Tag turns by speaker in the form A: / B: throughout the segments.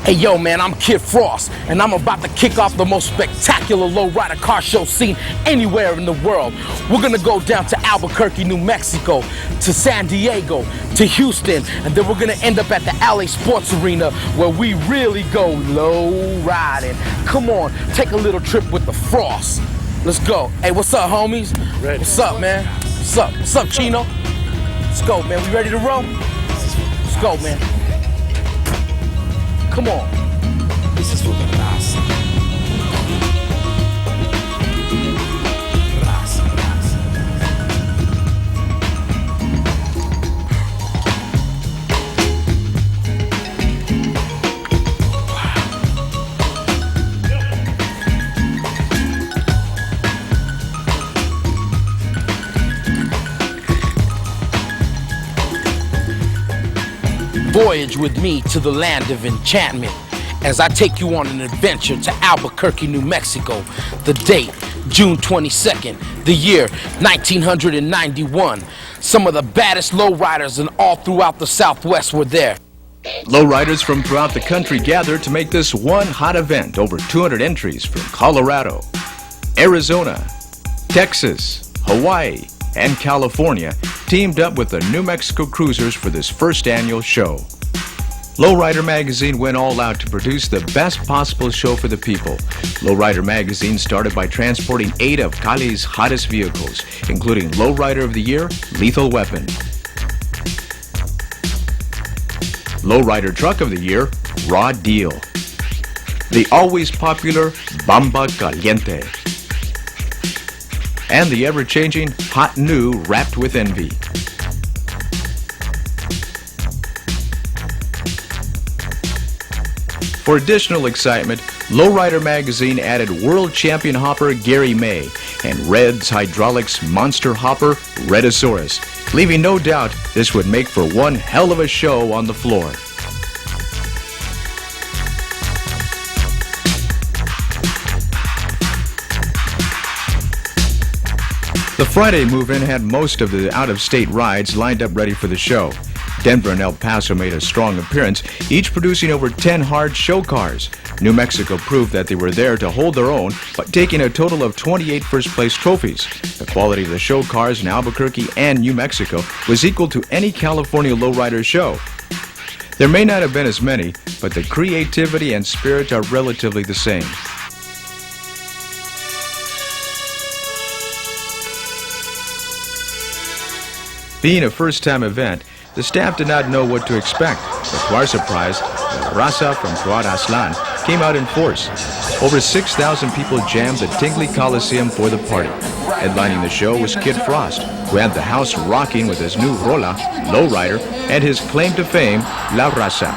A: Hey yo man, I'm Kid Frost, and I'm about to kick off the most spectacular lowrider car show scene anywhere in the world. We're gonna go down to Albuquerque, New Mexico, to San Diego, to Houston, and then we're gonna end up at the LA Sports Arena where we really go low riding. Come on, take a little trip with the Frost. Let's go. Hey, what's up, homies?
B: Ready.
A: What's up, man? What's up? What's up, Chino? Let's go, man. We ready to roll? Let's go, man. Come on.
B: This is for the raza.
A: Voyage with me to the land of enchantment as I take you on an adventure to Albuquerque, New Mexico. The date, June 22nd, the year 1991. Some of the baddest lowriders and all throughout the Southwest were there.
C: Lowriders from throughout the country gathered to make this one hot event. Over 200 entries from Colorado, Arizona, Texas, Hawaii, and California teamed up with the New Mexico Cruisers for this first annual show. Lowrider Magazine went all out to produce the best possible show for the people. Lowrider Magazine started by transporting 8 of Cali's hottest vehicles, including Lowrider of the Year, Lethal Weapon, Lowrider Truck of the Year, Raw Deal, the always popular Bamba Caliente, and the ever-changing Hot New Wrapped with Envy. For additional excitement, Lowrider Magazine added world champion hopper Gary May and Red's Hydraulics monster hopper Redosaurus, leaving no doubt this would make for one hell of a show on the floor. The Friday move-in had most of the out-of-state rides lined up ready for the show. Denver and El Paso made a strong appearance, each producing over 10 hard show cars. New Mexico proved that they were there to hold their own by taking a total of 28 first-place trophies. The quality of the show cars in Albuquerque and New Mexico was equal to any California lowrider show. There may not have been as many, but the creativity and spirit are relatively the same. Being a first-time event, the staff did not know what to expect, but to our surprise, the raza from Cuautla Aztlán came out in force. Over 6,000 people jammed the Tingley Coliseum for the party. Headlining the show was Kid Frost, who had the house rocking with his new rola, Lowrider, and his claim to fame, La Raza.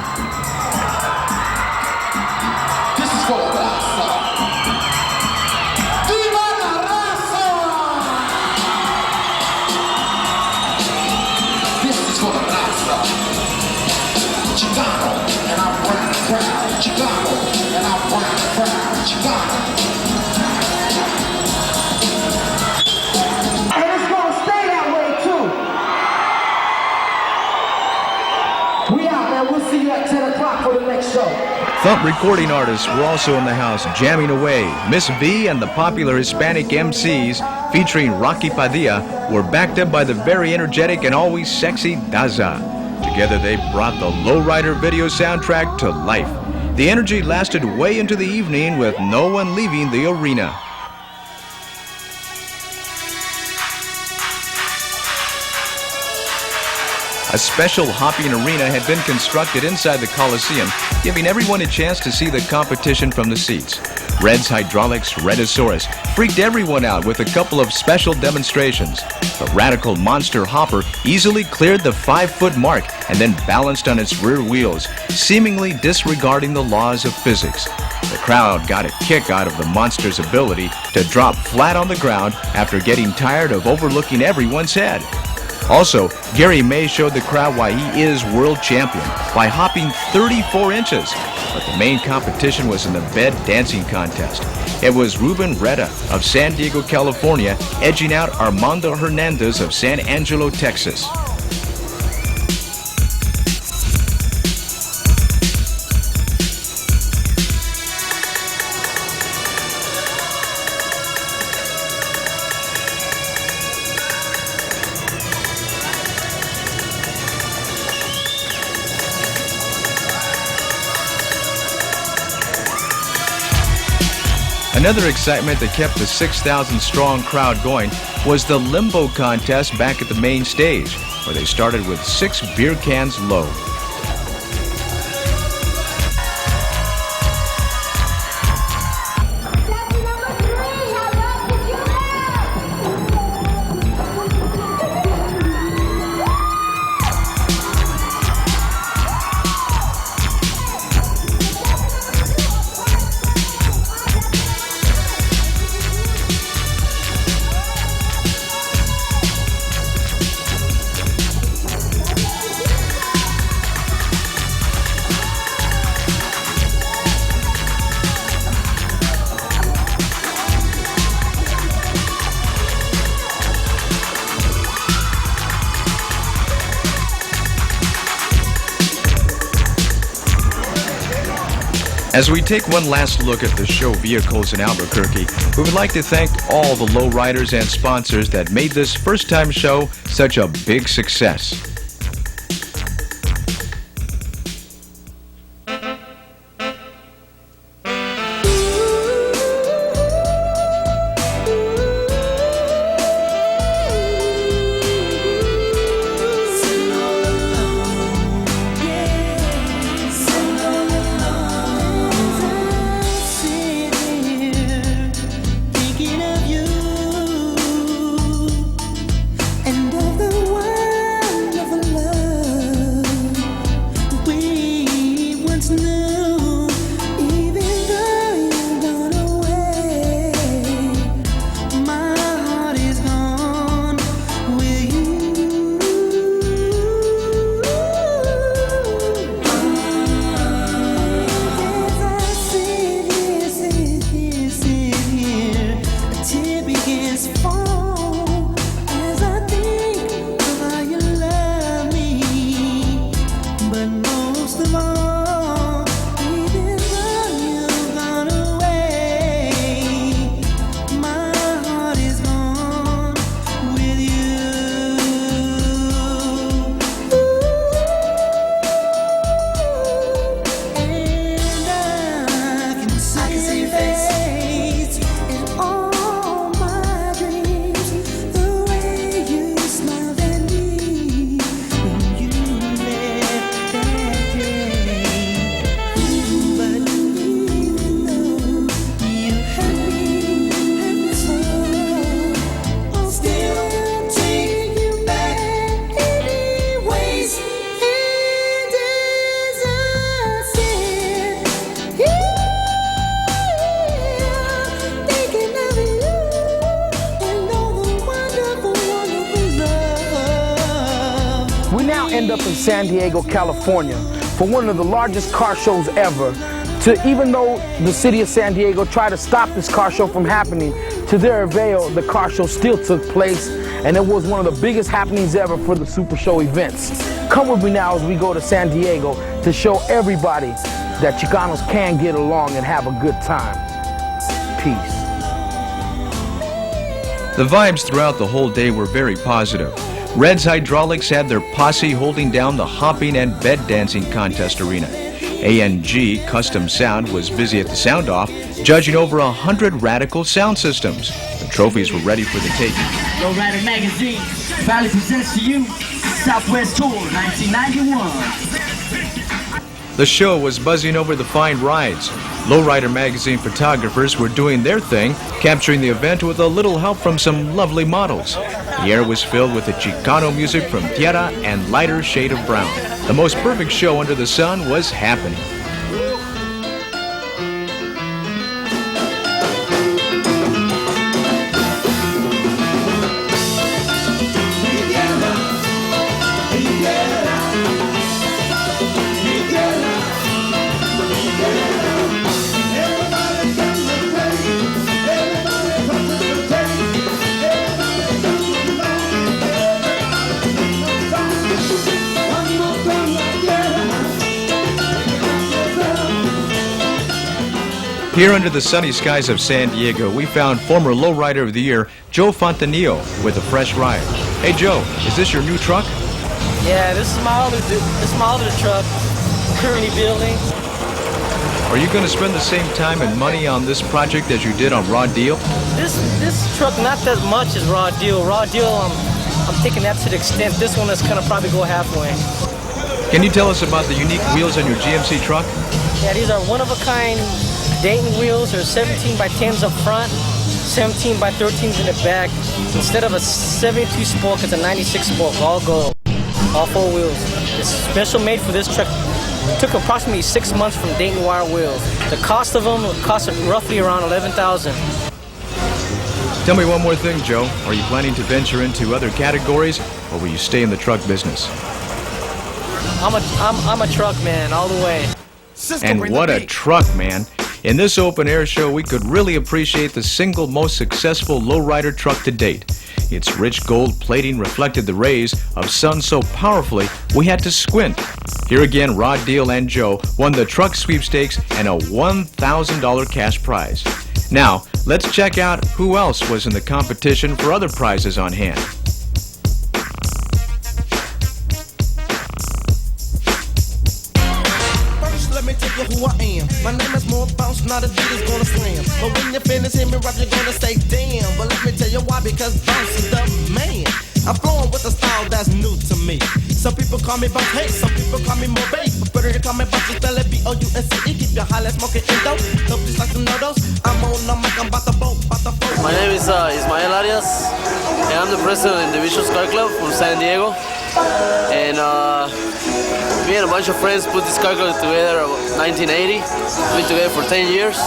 C: Thump recording artists were also in the house jamming away. Miss V and the popular Hispanic MCs featuring Rocky Padilla were backed up by the very energetic and always sexy Daza. Together they brought the Lowrider video soundtrack to life. The energy lasted way into the evening with no one leaving the arena. A special hopping arena had been constructed inside the Coliseum, giving everyone a chance to see the competition from the seats. Red's Hydraulics Redosaurus freaked everyone out with a couple of special demonstrations. The radical monster hopper easily cleared the 5-foot mark and then balanced on its rear wheels, seemingly disregarding the laws of physics. The crowd got a kick out of the monster's ability to drop flat on the ground after getting tired of overlooking everyone's head. Also, Gary May showed the crowd why he is world champion by hopping 34 inches. But the main competition was in the bed dancing contest. It was Ruben Reda of San Diego, California, edging out Armando Hernandez of San Angelo, Texas. Another excitement that kept the 6,000-strong crowd going was the limbo contest back at the main stage, where they started with 6 beer cans low. As we take one last look at the show vehicles in Albuquerque, we would like to thank all the lowriders and sponsors that made this first-time show such a big success.
A: End up in San Diego, California for one of the largest car shows ever. Even though the city of San Diego tried to stop this car show from happening, to their avail, the car show still took place, and it was one of the biggest happenings ever for the Super Show events. Come with me now as we go to San Diego to show everybody that Chicanos can get along and have a good time. Peace.
C: The vibes throughout the whole day were very positive. Red's Hydraulics had their posse holding down the hopping and bed dancing contest arena. ANG Custom Sound was busy at the sound-off, judging over 100 radical sound systems. The trophies were ready for the taking.
D: Lowrider Magazine proudly presents to you Southwest Tour 1991.
C: The show was buzzing over the fine rides. Lowrider Magazine photographers were doing their thing, capturing the event with a little help from some lovely models. The air was filled with the Chicano music from Tierra and lighter shade of brown. The most perfect show under the sun was happening. Here under the sunny skies of San Diego, we found former Lowrider of the Year, Joe Fontanillo, with a fresh ride. Hey Joe, is this your new truck?
E: Yeah, this is my older truck, currently building.
C: Are you going to spend the same time and money on this project as you did on Raw Deal?
E: This truck not that much as Raw Deal. Raw Deal, I'm taking that to the extent. This one is gonna probably go halfway.
C: Can you tell us about the unique wheels on your GMC truck?
E: Yeah, these are one-of-a-kind Dayton wheels. They're 17 by 10s up front, 17 by 13s in the back. Instead of a 72 spoke, it's a 96 spoke, all gold, all 4 wheels. It's special made for this truck. It took approximately 6 months from Dayton wire wheels. The cost of them cost roughly around $11,000.
C: Tell me one more thing, Joe. Are you planning to venture into other categories, or will you stay in the truck business?
E: I'm a truck man all the way.
C: And what a truck, man. In this open air show, we could really appreciate the single most successful lowrider truck to date. Its rich gold plating reflected the rays of sun so powerfully we had to squint. Here again, Rod Deal and Joe won the truck sweepstakes and a $1,000 cash prize. Now, let's check out who else was in the competition for other prizes on hand.
F: Let me tell you who I am. My name is more bounce, not a beat is gonna slam. But when you finish him and rap, you're gonna say damn. But let me tell you why, because bounce is the man. I'm flowing with a style that's new to me. Some people call me bounce, hey, some people call me more bass. But better to call me bounce, spell it B-O-U-N-C-E. Keep your high, let's smoking indo. Dope just like some noodles. I'm on the mic, I'm about to boat, about to float.
G: My name is Ismael Arias, and I'm the president of the Vicious Car Club from San Diego. And me and a bunch of friends put this car club together in 1980. We've been together for 10 years.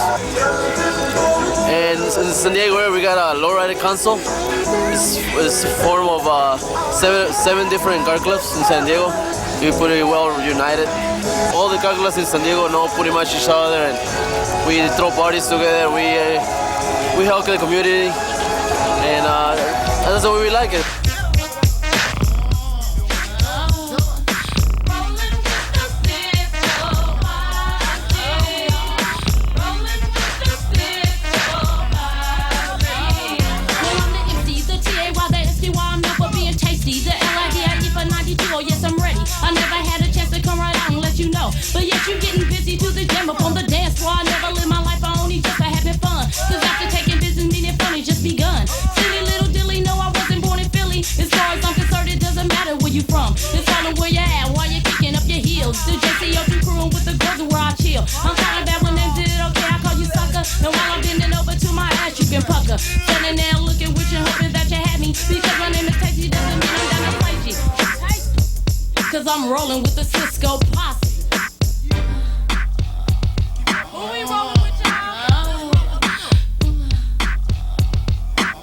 G: And in San Diego area, we got a lowrider council. It's a form of seven different car clubs in San Diego. We're pretty well united. All the car clubs in San Diego know pretty much each other, and we throw parties together. We help the community, and that's the way we like it.
H: Yes, I'm ready. I never had a chance to come right out and let you know. But yet you getting busy to the gym up on the dance floor. I never live my life, I only just for having fun. Cause after taking business, meaning fun has just begun. Silly little dilly, no, I wasn't born in Philly. As far as I'm concerned, it doesn't matter where you from. It's all of where you at, while you're kicking up your heels. The JCO crewing with the girls where I chill. I'm kinda bad when they did it, okay, I call you sucker. And while I'm bending over to my ass, you can pucker. Standing there looking with you, hoping that you had me. Because my name is Tasty doesn't mean I'm down to fight you. Cause I'm rolling with the Cisco posse. Who we rolling with, y'all?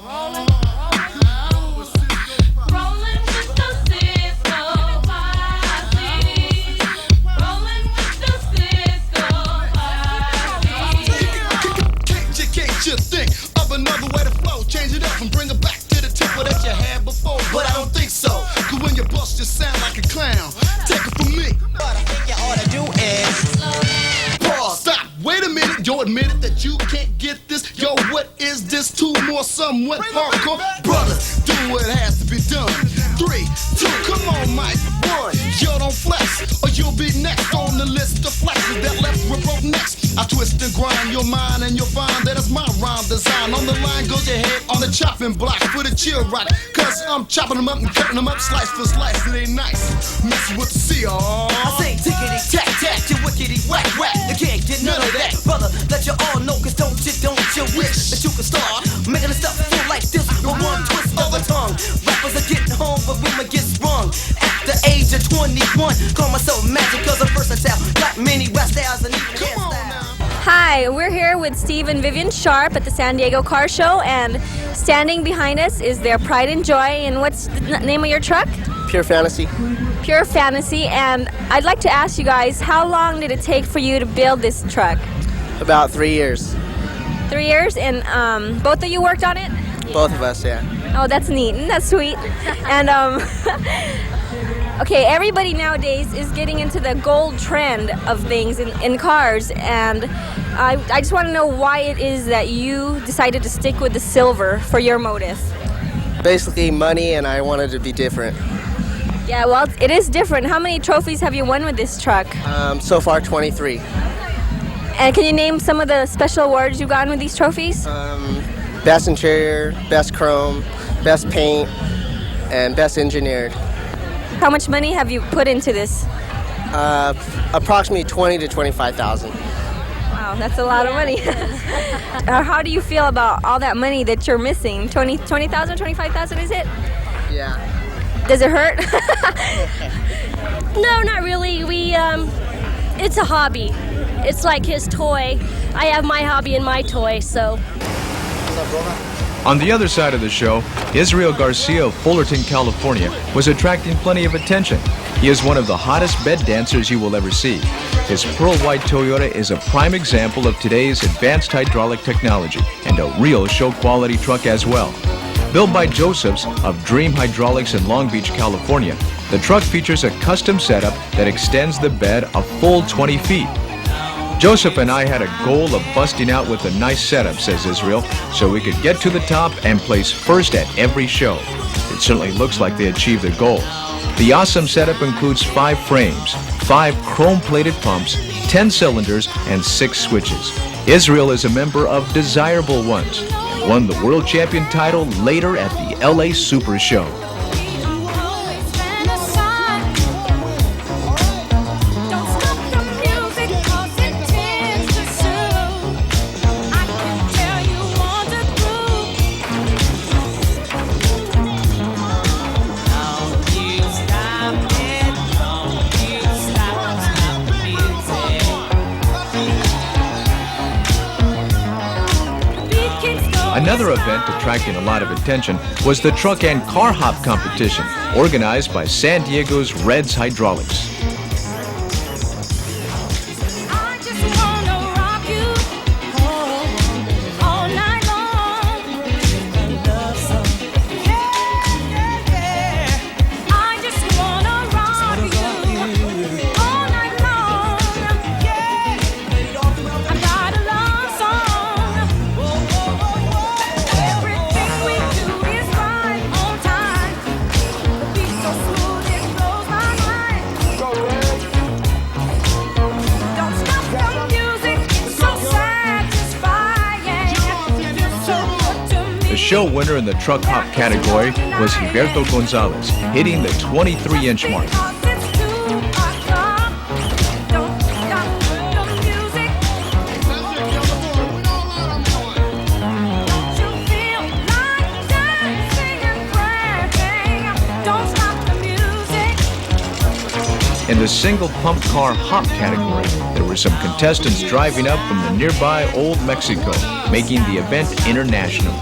H: Rolling with the Cisco posse. Rolling with the Cisco
F: posse. Can't you think of another way to flow? Change it up and bring it back to the tempo that you had before. But I don't think so. Cause when you bust, you sound like a clown. Take it from me. What I think you ought to do is pause. Stop. Wait a minute. You admitted that you can't get this. Yo, what is this? 2 more somewhat hardcore. Brothers, do what has to be done. 3, 2, come on, Mike. 1. Yo, don't flex, or you'll be next on the list of flexes that left with broke necks. I twist and grind your mind, and you'll find that it's my rhyme design. On the line goes your head on the chopping block for the chill rock. Cause I'm chopping them up and cutting them up slice for slice. It ain't nice. Messing with the CR.
I: I say tickety tack tack, you wickety whack whack. You can't get none of that, brother. Let you all know, cause don't you wish that you could start making the stuff feel like this with one twist of a tongue. Rappers are getting home, but women get sprung. At the age of 21, call myself magic cause I'm versatile. Got many rap styles and even hairstyles.
J: Hi, we're here with Steve and Vivian Sharp at the San Diego Car Show, and standing behind us is their pride and joy. And what's the name of your truck?
K: Pure Fantasy.
J: Pure Fantasy. And I'd like to ask you guys, how long did it take for you to build this truck?
K: About 3 years.
J: 3 years, and both of you worked on it?
K: Both of us, yeah.
J: Oh, that's neat, and that's sweet. And okay, everybody nowadays is getting into the gold trend of things in cars, and I just want to know why it is that you decided to stick with the silver for your motive.
K: Basically money, and I wanted to be different.
J: Yeah, well, it is different. How many trophies have you won with this truck?
K: So far, 23.
J: And can you name some of the special awards you've gotten with these trophies?
K: Best interior, best chrome, best paint, and best engineered.
J: How much money have you put into this?
K: Approximately 20 to 25,000.
J: Wow, that's a lot of money. How do you feel about all that money that you're missing? 20,000, 25,000 is it?
K: Yeah.
J: Does it hurt?
L: No, not really. It's a hobby. It's like his toy. I have my hobby and my toy, so.
C: On the other side of the show, Israel Garcia of Fullerton, California, was attracting plenty of attention. He is one of the hottest bed dancers you will ever see. His pearl white Toyota is a prime example of today's advanced hydraulic technology and a real show quality truck as well. Built by Joseph's of Dream Hydraulics in Long Beach, California, the truck features a custom setup that extends the bed a full 20 feet. Joseph and I had a goal of busting out with a nice setup, says Israel, so we could get to the top and place first at every show. It certainly looks like they achieved their goal. The awesome setup includes 5 frames, 5 chrome-plated pumps, 10 cylinders, and 6 switches. Israel is a member of Desirable Ones and won the World Champion title later at the LA Super Show. Another event attracting a lot of attention was the Truck and Car Hop competition, organized by San Diego's Reds Hydraulics. The show winner in the truck hop category was Gilberto Gonzalez, hitting the 23-inch mark. In the single pump car hop category, there were some contestants driving up from the nearby Old Mexico, making the event international.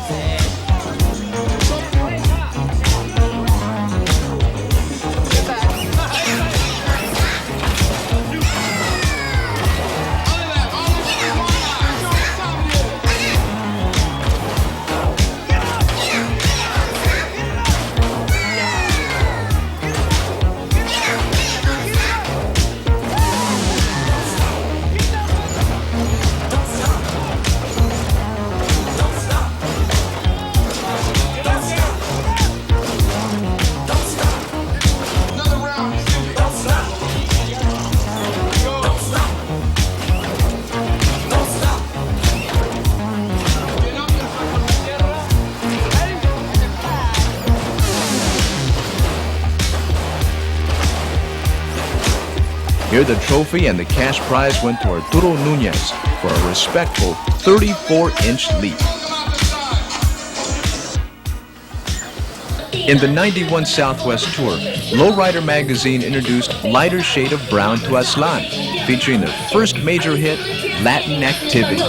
C: Here the trophy and the cash prize went to Arturo Nunez for a respectful 34-inch leap. In the 91 Southwest Tour, Lowrider magazine introduced Lighter Shade of Brown to Aslan, featuring their first major hit, Latin Activity.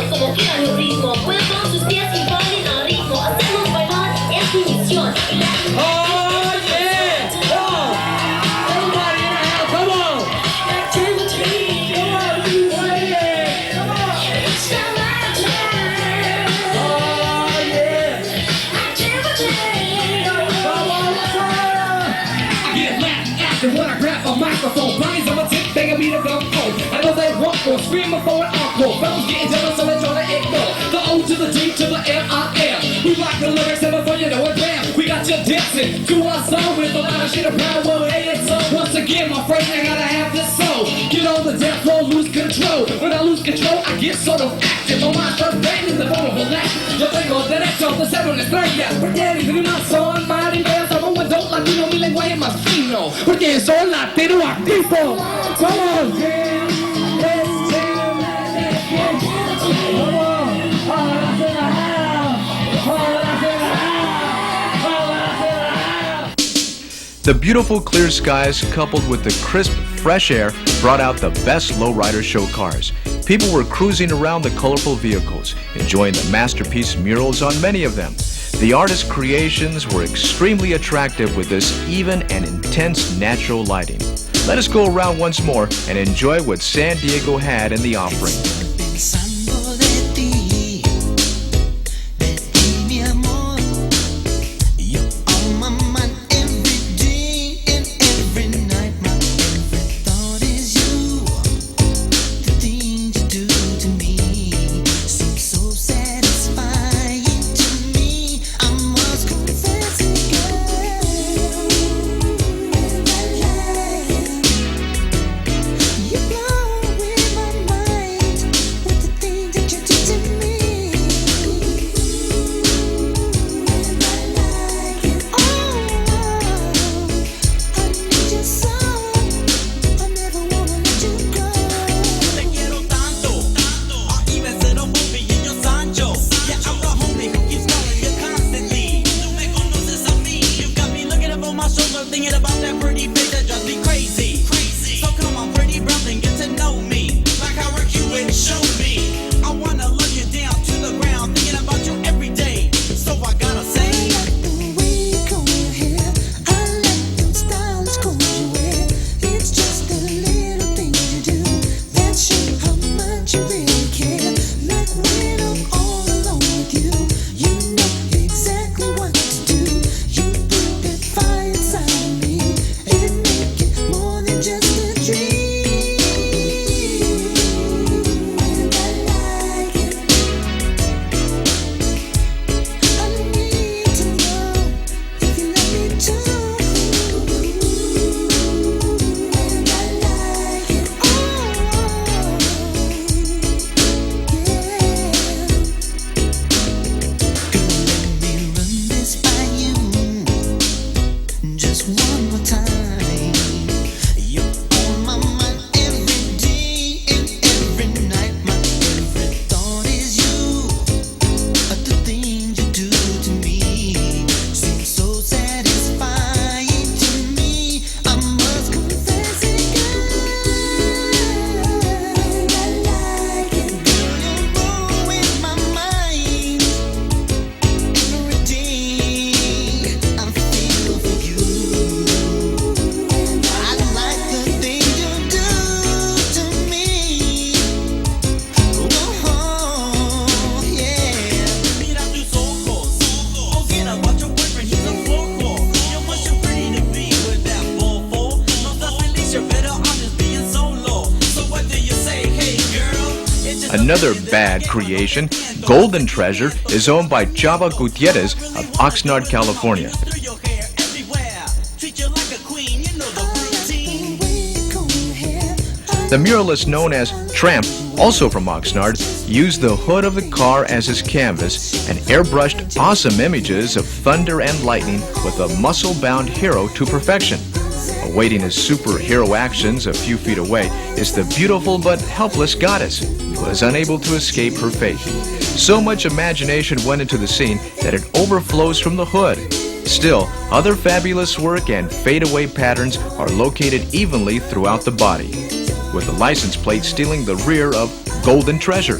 M: When I grab a microphone, Brian's on my tip, begging me to go home. I know they want more, screaming for an encore. Fellas getting jealous, so they try to ignore. The O to the D to the M-I-M. We rock the lyrics, and before you know it, bam, we got you dancing to our song with a lot of shit around. Well, hey, it's so. Once again, my friends, I gotta have this soul. Get on the death row, lose control. When I lose control, I get y es solo active. My mind's first brain is the form of a lack. Yo tengo derecho de ser una estrella. Porque eres mi son marinero. Somos un adult latino, mi lenguaje es más fino. Porque soy latino activo. Come on, jam. Let's jam. Come on. All that's in the house. All that's in the house. All that's in the house.
C: The beautiful clear skies coupled with the crisp, fresh air brought out the best lowrider show cars. People were cruising around the colorful vehicles, enjoying the masterpiece murals on many of them. The artists' creations were extremely attractive with this even and intense natural lighting. Let us go around once more and enjoy what San Diego had in the offering. Another bad creation, Golden Treasure, is owned by Chava Gutierrez of Oxnard, California. The muralist known as Tramp, also from Oxnard, used the hood of the car as his canvas and airbrushed awesome images of thunder and lightning with a muscle-bound hero to perfection. Awaiting his superhero actions a few feet away is the beautiful but helpless goddess, who is unable to escape her fate. So much imagination went into the scene that it overflows from the hood. Still, other fabulous work and fadeaway patterns are located evenly throughout the body, with the license plate stealing the rear of Golden Treasure.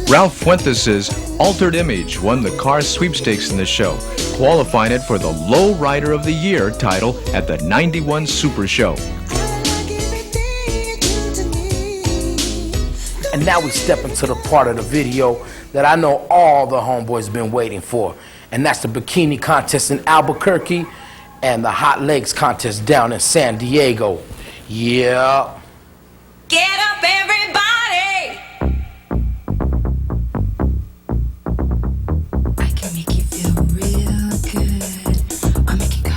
C: Ralph Fuentes' Altered Image won the car sweepstakes in the show, qualifying it for the Lowrider of the Year title at the 91 Super Show.
A: And now we step into the part of the video that I know all the homeboys been waiting for, and that's the Bikini contest in Albuquerque and the Hot Legs contest down in San Diego. Yeah.
N: Get up, everybody! I can make you feel real good. I'll make you go.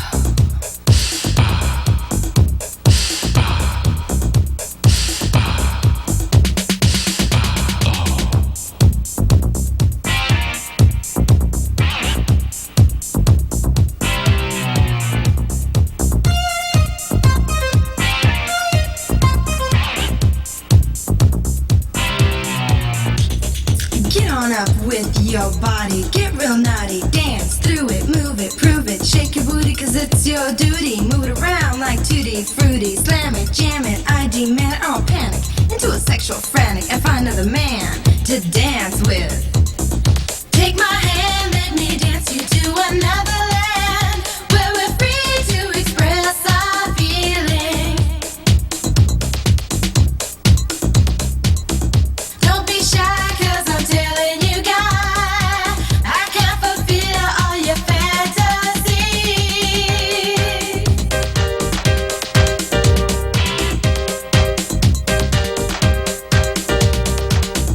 N: Cause it's your duty. Move it around like tutti frutti. Slam it, jam it, I demand it. I'll panic into a sexual frantic and find another man to dance with. Take my hand, let me dance you to another land where we're free to express our feelings. Don't be shy, cause I'm telling you, guy, I can fulfill all your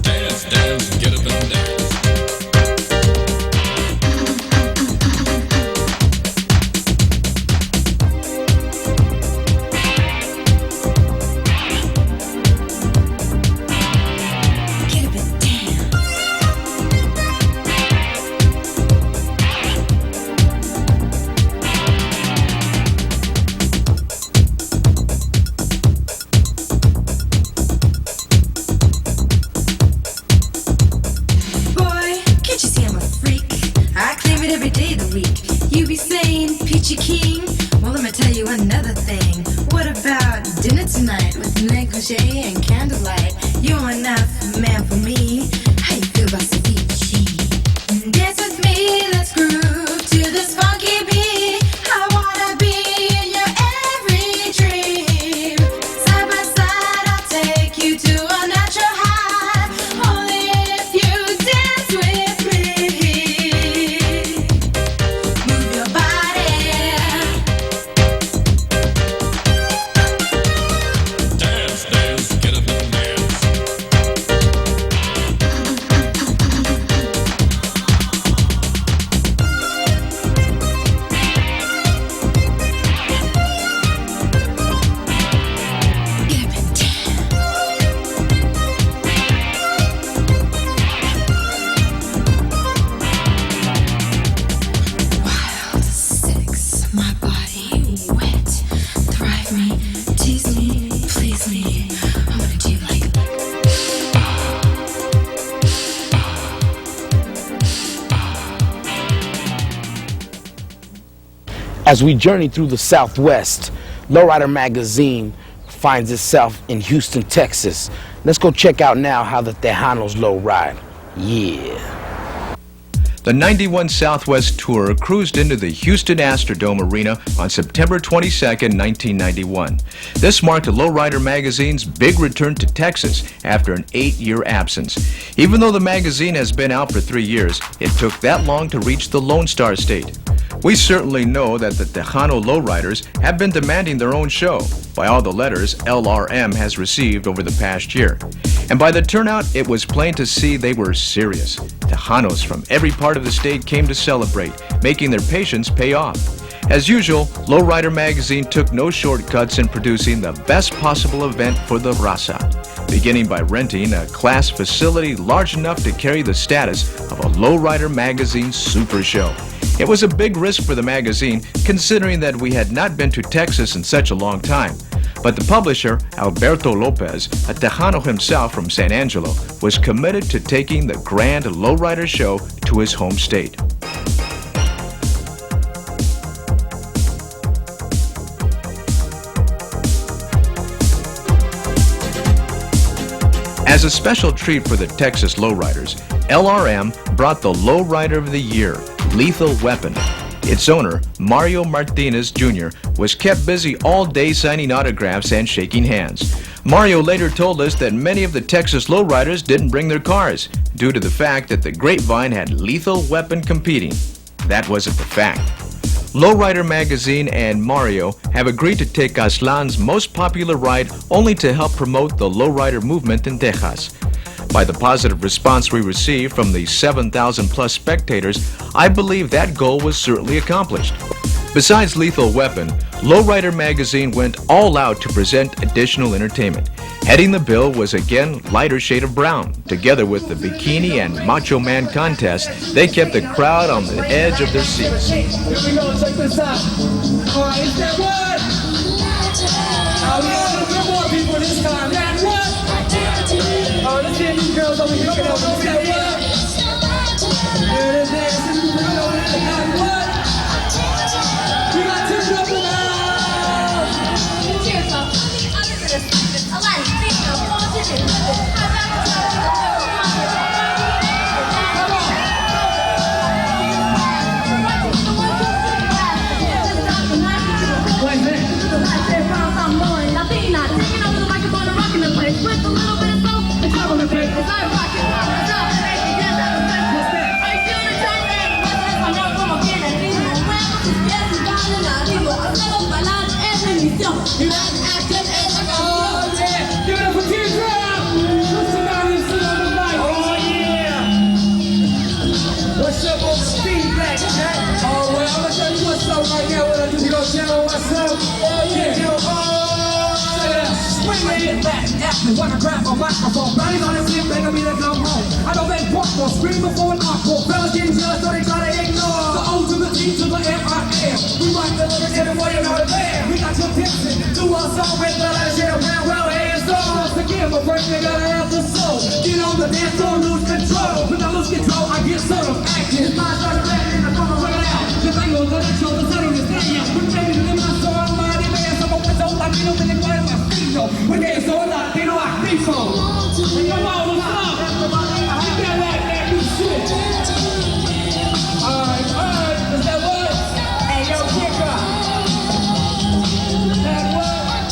M: Dance, dance, get up and dance.
N: get up and dance. Boy, can't you see I'm a freak? I claim it every day of the week. You be saying, Peachy King? Well, let me tell you another thing. What about dinner tonight with negligee and candlelight? You're enough man for me. How you feel about ceviche? Dance with me, let's groove to this funky beat. I wanna be in your every dream. Side by side, I'll take you to a natural high. Only if you dance with me. Move your body.
M: Dance, dance, get up and dance.
N: Get up and dance. Wild sex, my body wet. Thrive me, tease me, please me. I wanna do like
A: As we journey through the Southwest, Lowrider Magazine finds itself in Houston, Texas. Let's go check out now how the Tejanos low ride. Yeah.
C: The 91 Southwest Tour cruised into the Houston Astrodome Arena on September 22, 1991. This marked Lowrider Magazine's big return to Texas after an 8-year absence. Even though the magazine has been out for 3 years, it took that long to reach the Lone Star State. We certainly know that the Tejano lowriders have been demanding their own show by all the letters LRM has received over the past year. And by the turnout, it was plain to see they were serious. Tejanos from every part of the state came to celebrate, making their patience pay off. As usual, Lowrider Magazine took no shortcuts in producing the best possible event for the raza, beginning by renting a class facility large enough to carry the status of a Lowrider Magazine super show. It was a big risk for the magazine, considering that we had not been to Texas in such a long time. But the publisher, Alberto Lopez, a Tejano himself from San Angelo, was committed to taking the grand Lowrider show to his home state. As a special treat for the Texas lowriders, LRM brought the Lowrider of the Year, Lethal Weapon. Its owner, Mario Martinez Jr., was kept busy all day signing autographs and shaking hands. Mario later told us that many of the Texas lowriders didn't bring their cars due to the fact that the Grapevine had Lethal Weapon competing. That wasn't the fact. Lowrider Magazine and Mario have agreed to take Aslan's most popular ride only to help promote the lowrider movement in Texas. By the positive response we received from the 7,000 plus spectators, I believe that goal was certainly accomplished. Besides Lethal Weapon, Lowrider Magazine went all out to present additional entertainment. Heading the bill was again Lighter Shade of Brown. Together with the Bikini and Macho Man contest, they kept the crowd on the edge of their seats.
M: Here we go, check this out. All right, is that what? We got a little bit more people this time. That what? All right, let's get these girls over here. Look at them. Is that what? There it is. There. Bring it over here. That what? We got When I grab a microphone, bodies on the slip, they gon' be to come home. I know they walk or scream before an encore. Fellas getting jealous, so they try to ignore. The O to the G to the M-I-M. We rock the lyrics and before you know the band. We got your Dixon, do a song with the letters in around, well, hands on. To give a break, they gotta have the soul. Get on the dance floor, lose control. When I lose control, I get sort of active. My start to rap and I come run it out. The bangles on the shoulders, I don't stay out. When baby, in my soul, I'm mighty man. So I'm so like, you know, when they play my feet, when they so like, they know I think so. And come on, what's up? Get that like that new shit. Alright, is that what? Hey, yo, kick up. That what?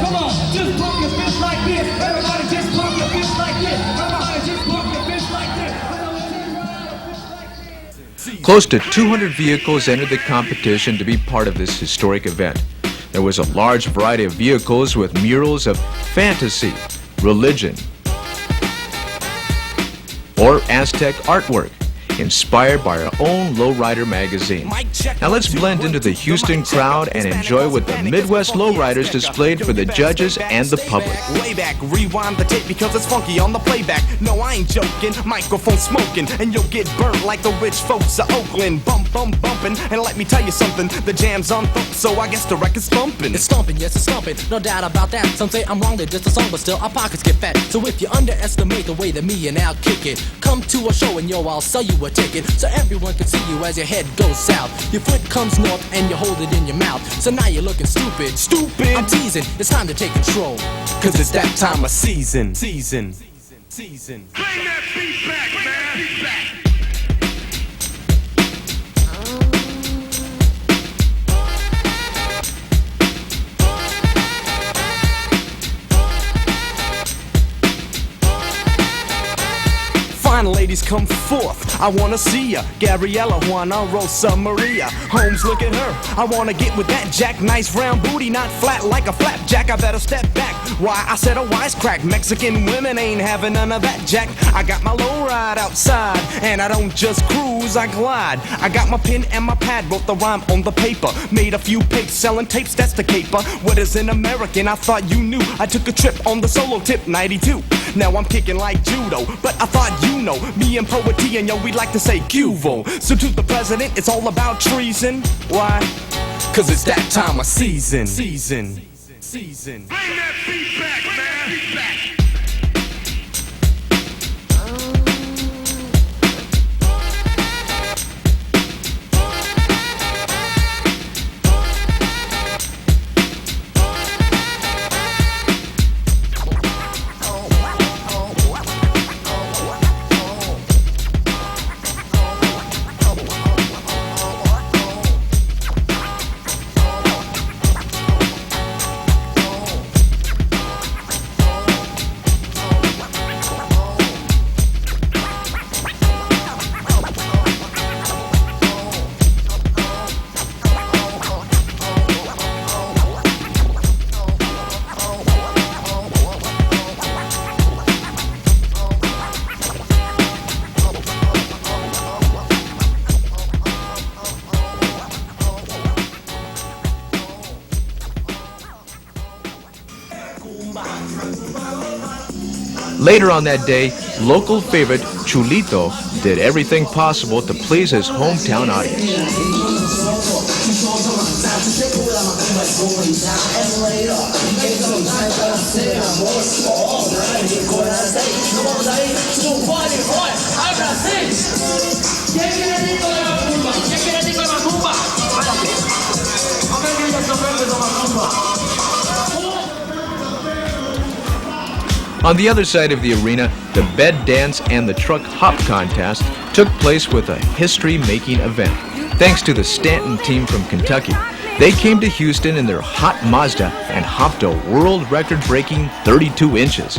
M: Come on, just pump your fist like this. Everybody just pump your fist like this. Everybody just pump your fist like this.
C: Close to 200 vehicles entered the competition to be part of this historic event. There was a large variety of vehicles with murals of fantasy, religion, or Aztec artwork, inspired by our own Lowrider magazine. Now let's blend into the Houston crowd and enjoy what the Midwest Lowriders displayed for the judges and the public.
O: Way back, rewind the tape because it's funky on the playback. No, I ain't joking, microphone smoking, and you'll get burnt like the rich folks of Oakland. Bump, bump, bumping, and let me tell you something, the jam's on thump, so I guess the record's thumping.
B: It's thumping, yes it's thumping, no doubt about that. Some say I'm wrong, they're just a song, but still our pockets get fat. So if you underestimate the way that me and Al kick it, come to a show and yo, I'll sell you a ticket, so everyone can see you as your head goes south. Your foot comes north and you hold it in your mouth. So now you're looking stupid.
O: Stupid!
B: I'm teasing, it's time to take control.
O: Cause it's that time of season.
M: Bring that beat back, man. Beat back.
O: Fine ladies come forth, I wanna see ya. Gabriella, Juana, Rosa, Maria. Holmes, look at her, I wanna get with that Jack. Nice round booty, not flat like a flapjack. I better step back, why I said a wisecrack. Mexican women ain't having none of that, Jack. I got my low ride outside, and I don't just cruise, I glide. I got my pen and my pad, wrote the rhyme on the paper. Made a few papes, selling tapes, that's the caper. What is an American? I thought you knew. I took a trip on the solo tip, 92. Now I'm kicking like judo, but I thought you know, me and Poetry and yo, we'd like to say Cuvo. So to the president, it's all about treason. Why? Cause it's that time of season.
M: Bring that beat back, man. Beat back.
C: Later on that day, local favorite Chulito did everything possible to please his hometown audience. On the other side of the arena, the bed dance and the truck hop contest took place with a history-making event. Thanks to the Stanton team from Kentucky, they came to Houston in their hot Mazda and hopped a world record-breaking 32 inches.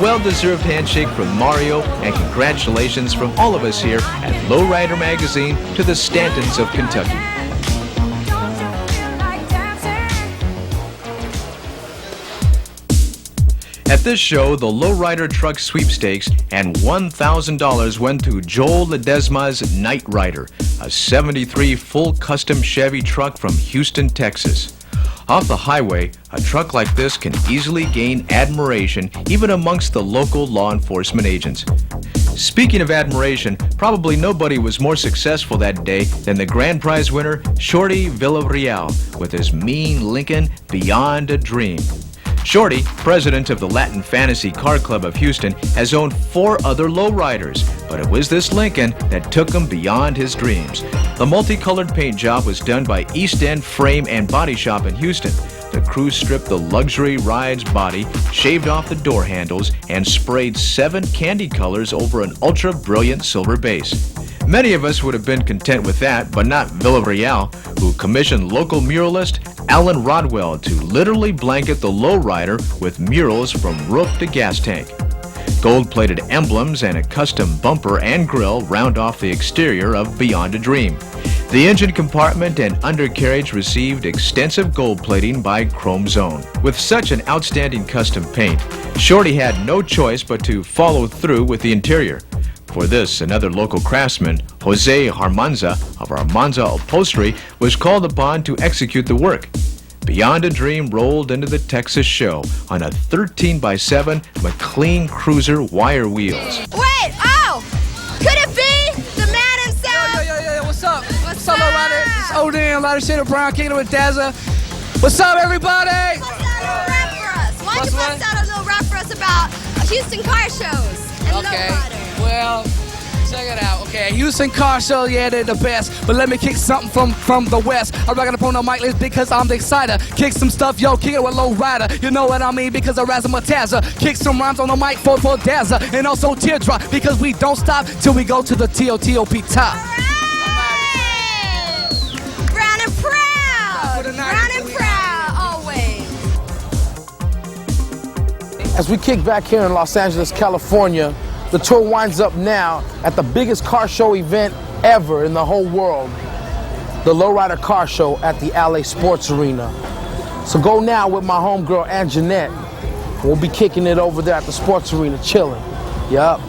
C: well-deserved handshake from Mario, and congratulations from all of us here at Lowrider Magazine to the Stantons of Kentucky. At this show, the Lowrider Truck Sweepstakes and $1,000 went to Joel Ledesma's Night Rider, a 73 full custom Chevy truck from Houston, Texas. Off the highway, a truck like this can easily gain admiration even amongst the local law enforcement agents. Speaking of admiration, probably nobody was more successful that day than the grand prize winner, Shorty Villarreal, with his mean Lincoln Beyond a Dream. Shorty, president of the Latin Fantasy Car Club of Houston, has owned 4 other lowriders, but it was this Lincoln that took him beyond his dreams. The multicolored paint job was done by East End Frame and Body Shop in Houston. The crew stripped the luxury ride's body, shaved off the door handles, and sprayed 7 candy colors over an ultra-brilliant silver base. Many of us would have been content with that, but not Villarreal, who commissioned local muralist Alan Rodwell to literally blanket the lowrider with murals from roof to gas tank. Gold-plated emblems and a custom bumper and grille round off the exterior of Beyond a Dream. The engine compartment and undercarriage received extensive gold plating by Chrome Zone. With such an outstanding custom paint, Shorty had no choice but to follow through with the interior. For this, another local craftsman, Jose Armanza of Armanza Upholstery, was called upon to execute the work. Beyond a Dream rolled into the Texas show on a 13x7 McLean Cruiser wire wheels.
P: Wait, oh! Could it be the man himself?
Q: Yo, what's up? What's up, Lowrider? It's Odin, Lowrider Shader Brown, kicking it with Dazza. What's up, everybody?
P: Bust out a little rap for us. Why don't you bust out a little rap for us about Houston car shows and Lowrider?
Q: Well, check it out. Okay, Houston car show, yeah, they're the best. But let me kick something from the west. I'm rocking up on the mic list because I'm the exciter. Kick some stuff, yo, kick it with Lowrider. You know what I mean? Because of Razzmatazza. Kick some rhymes on the mic for Dazza. And also Teardrop because we don't stop till we go to the TOTOP top.
P: Right. Brown and proud. Brown and proud, always.
A: As we kick back here in Los Angeles, California, the tour winds up now at the biggest car show event ever in the whole world, the Lowrider Car Show at the LA Sports Arena. So go now with my homegirl, Anjanette. We'll be kicking it over there at the Sports Arena, chilling. Yup.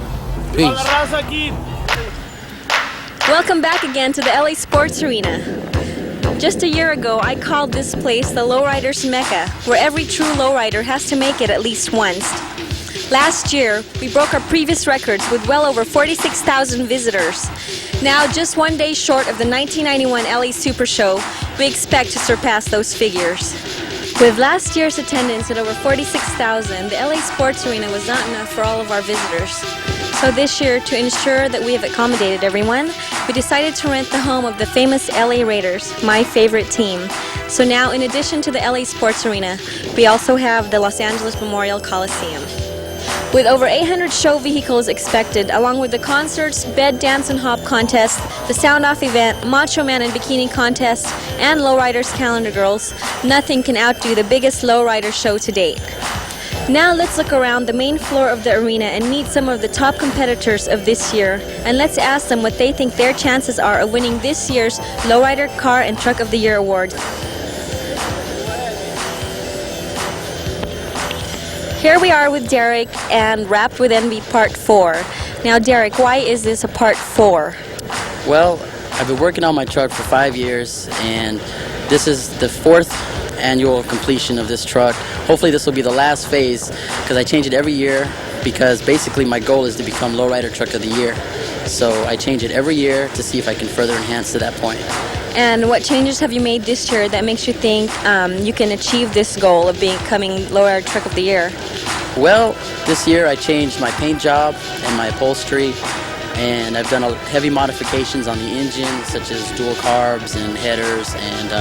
A: Peace.
J: Welcome back again to the LA Sports Arena. Just a year ago, I called this place the Lowrider's Mecca, where every true lowrider has to make it at least once. Last year, we broke our previous records with well over 46,000 visitors. Now, just one day short of the 1991 LA Super Show, we expect to surpass those figures. With last year's attendance at over 46,000, the LA Sports Arena was not enough for all of our visitors. So this year, to ensure that we have accommodated everyone, we decided to rent the home of the famous LA Raiders, my favorite team. So now, in addition to the LA Sports Arena, we also have the Los Angeles Memorial Coliseum. With over 800 show vehicles expected, along with the concerts, bed, dance, and hop contest, the sound-off event, Macho Man and Bikini contest, and Lowriders Calendar Girls, nothing can outdo the biggest lowrider show to date. Now let's look around the main floor of the arena and meet some of the top competitors of this year, and let's ask them what they think their chances are of winning this year's Lowrider Car and Truck of the Year award. Here we are with Derek and Wrapped with Envy Part 4. Now Derek, why is this a Part 4?
R: Well, I've been working on my truck for 5 years, and this is the 4th annual completion of this truck. Hopefully this will be the last phase, because I change it every year, because basically my goal is to become Lowrider Truck of the Year. So I change it every year to see if I can further enhance to that point.
J: And what changes have you made this year that makes you think you can achieve this goal of becoming Lowrider Truck of the Year?
R: Well, this year I changed my paint job and my upholstery, and I've done heavy modifications on the engine, such as dual carbs and headers, and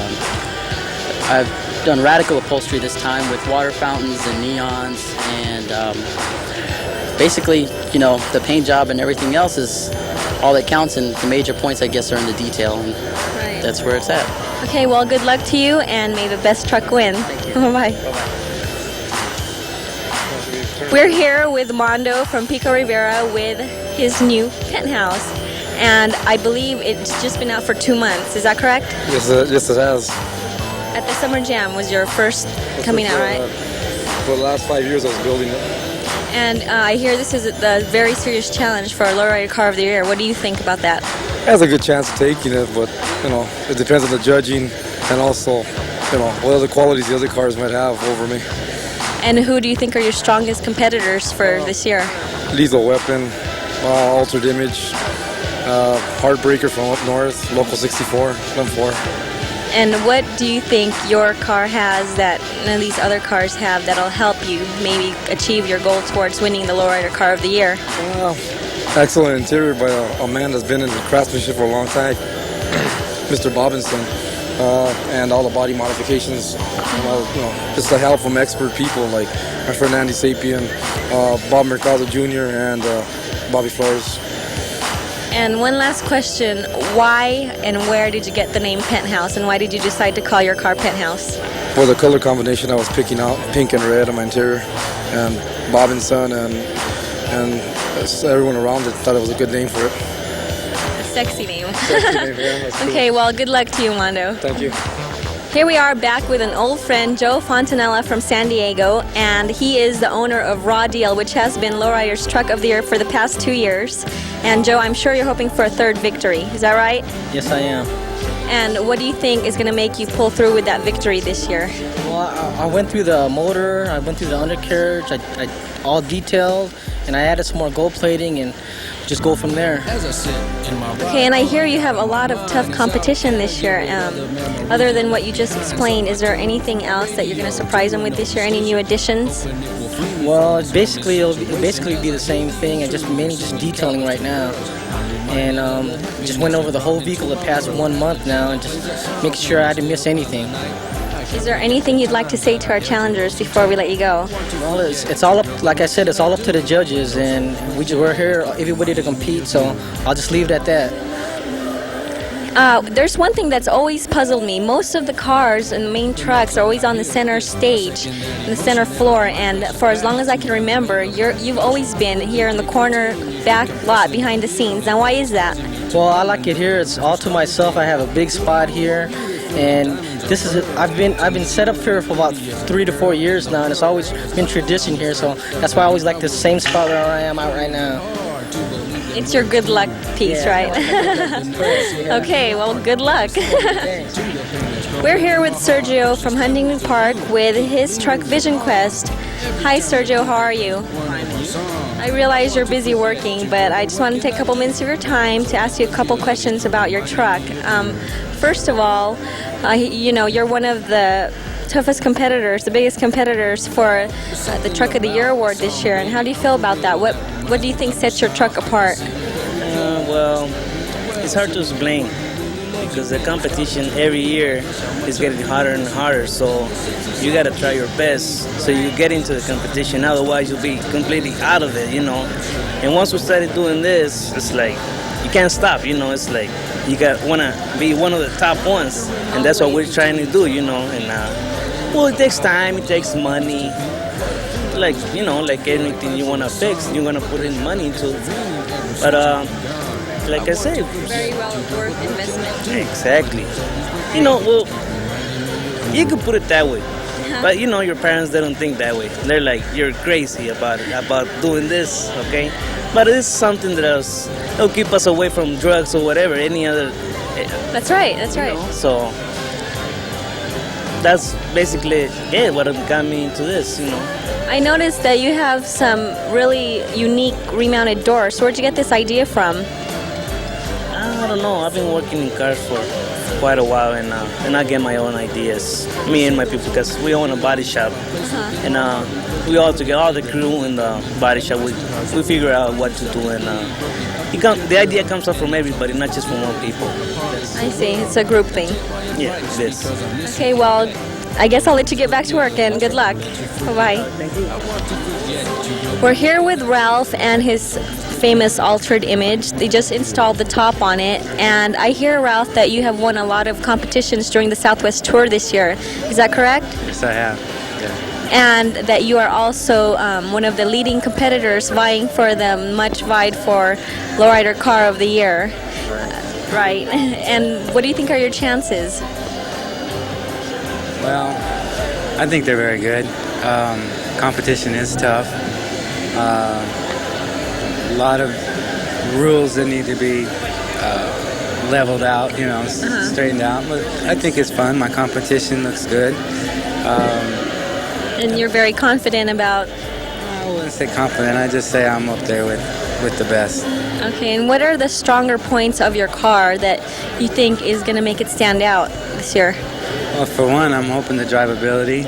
R: I've done radical upholstery this time with water fountains and neons, and basically, you know, the paint job and everything else is all that counts, and the major points, I guess, are in the detail, and that's where it's at.
J: Okay, well, good luck to you, and may the best truck win. Bye-bye.
R: Bye-bye.
J: We're here with Mondo from Pico Rivera with his new penthouse, and I believe it's just been out for 2 months. Is that correct?
S: Yes, it has.
J: At the Summer Jam was your first coming out, right?
S: For the last 5 years I was building it.
J: And I hear this is a very serious challenge for a Lowrider Car of the Year. What do you think about that?
S: It has a good chance of taking it, but it depends on the judging and also, what other qualities the other cars might have over me.
J: And who do you think are your strongest competitors for this year?
S: Lethal Weapon, Altered Image, Heartbreaker from up north, Local 64, M4.
J: And what do you think your car has that none of these other cars have that'll help you maybe achieve your goal towards winning the Lowrider Car of the Year?
S: Excellent interior by a man that's been in the craftsmanship for a long time, Mr. Bobinson, and all the body modifications. Just the help from expert people like my friend Andy Sapien, Bob Mercado Jr., and Bobby Flores.
J: And one last question, why and where did you get the name Penthouse, and why did you decide to call your car Penthouse?
S: For the color combination I was picking out, pink and red on my interior, and Bob and Son and everyone around it thought it was a good name for it.
J: A sexy name.
S: Sexy name, yeah, that's cool.
J: Okay, well, good luck to you, Mondo.
S: Thank you.
J: Here we are back with an old friend, Joe Fontanella from San Diego, and he is the owner of Raw Deal, which has been Lowrider's Truck of the Year for the past 2 years. And Joe, I'm sure you're hoping for a third victory. Is that right?
E: Yes, I am.
J: And what do you think is going to make you pull through with that victory this year?
E: Well, I went through the motor, I went through the undercarriage, I all detailed, and I added some more gold plating and just go from there.
J: Okay, and I hear you have a lot of tough competition this year. Other than what you just explained, is there anything else that you're going to surprise them with this year? Any new additions?
E: Well, it'll basically be the same thing, and mainly just detailing right now. And just went over the whole vehicle the past 1 month now, and just make sure I didn't miss anything.
J: Is there anything you'd like to say to our challengers before we let you go?
E: Well, it's all up, like I said, it's all up to the judges, and we're here, everybody to compete, so I'll just leave it at that.
J: There's one thing that's always puzzled me. Most of the cars and the main trucks are always on the center stage, the center floor, and for as long as I can remember, you've always been here in the corner back lot behind the scenes. Now, why is that?
E: Well, I like it here. It's all to myself. I have a big spot here, and this is I've been set up here for about 3 to 4 years now, and it's always been tradition here. So that's why I always like the same spot where I am out right now.
J: It's your good luck piece, right? Okay, well, good luck. We're here with Sergio from Huntington Park with his truck Vision Quest. Hi, Sergio, how are you? I realize you're busy working, but I just want to take a couple minutes of your time to ask you a couple questions about your truck. First of all, you're one of the toughest competitors, the biggest competitors for the Truck of the Year award this year, and how do you feel about that? What do you think sets your truck apart?
T: Well, it's hard to explain because the competition every year is getting harder and harder, so you got to try your best so you get into the competition, otherwise you'll be completely out of it, And once we started doing this, it's like you can't stop, it's like you want to be one of the top ones, and that's what we're trying to do, and well, it takes time, it takes money, like anything you want to fix, you're going to put in money into it. But like I say,
J: very well worth investment.
T: Exactly. Well, you could put it that way, but your parents, they don't think that way. They're like, you're crazy about doing this, okay? But it's something that'll keep us away from drugs or whatever, any other.
J: That's right.
T: So that's basically it, what got me into this,
J: I noticed that you have some really unique remounted doors. Where'd you get this idea from?
T: I don't know. I've been working in cars for quite a while, and I get my own ideas. Me and my people, because we own a body shop, and we all together, all the crew in the body shop, we figure out what to do, and the idea comes up from everybody, not just from one people.
J: I see. It's a group thing.
T: Yeah, it is.
J: Okay, well, I guess I'll let you get back to work, and good luck. Bye-bye.
T: Thank you.
J: We're here with Ralph and his famous altered image. They just installed the top on it, and I hear, Ralph, that you have won a lot of competitions during the Southwest Tour this year. Is that correct?
U: Yes, I have. Yeah.
J: and that you are also one of the leading competitors vying for the much vied for Lowrider Car of the Year. Right. And what do you think are your chances?
U: Well, I think they're very good. Competition is tough. A lot of rules that need to be leveled out, you know, straightened out. But I think it's fun. My competition looks good.
J: And you're very confident about...
U: I wouldn't say confident. I just say I'm up there with the best.
J: Okay, and what are the stronger points of your car that you think is going to make it stand out this year?
U: Well, for one, I'm hoping the drivability,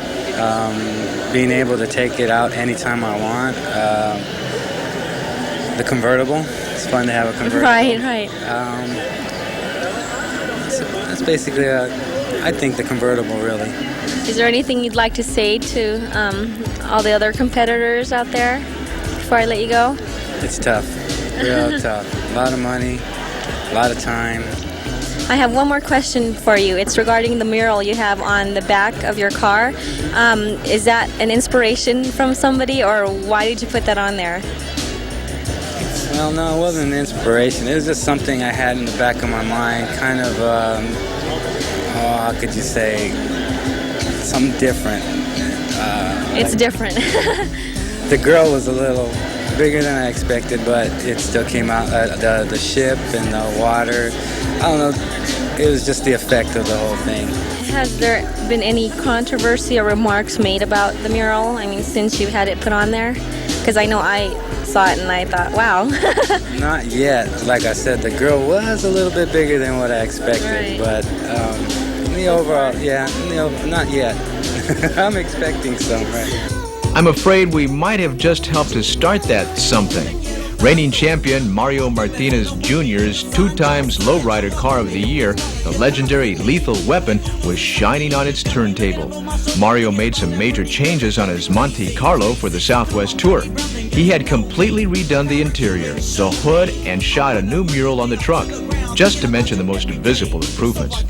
U: being able to take it out anytime I want. The convertible, it's fun to have a convertible.
J: Right.
U: That's basically, I think, the convertible, really.
J: Is there anything you'd like to say to all the other competitors out there before I let you go?
U: It's tough, real tough. A lot of money, a lot of time.
J: I have one more question for you. It's regarding the mural you have on the back of your car. Is that an inspiration from somebody, or why did you put that on there?
U: Well, no, it wasn't an inspiration. It was just something I had in the back of my mind, kind of, how could you say, something different.
J: It's different.
U: The girl was a little bigger than I expected, but it still came out. The ship and the water, I don't know, it was just the effect of the whole thing.
J: Has there been any controversy or remarks made about the mural? I mean, since you had it put on there? Because I know I saw it and I thought, wow.
U: Not yet. Like I said, the girl was a little bit bigger than what I expected, but in the overall, not yet. I'm expecting some, right?
C: I'm afraid we might have just helped to start that something. Reigning champion Mario Martinez Jr.'s 2 times Lowrider Car of the Year, the legendary Lethal Weapon, was shining on its turntable. Mario made some major changes on his Monte Carlo for the Southwest Tour. He had completely redone the interior, the hood, and shot a new mural on the trunk, just to mention the most visible improvements.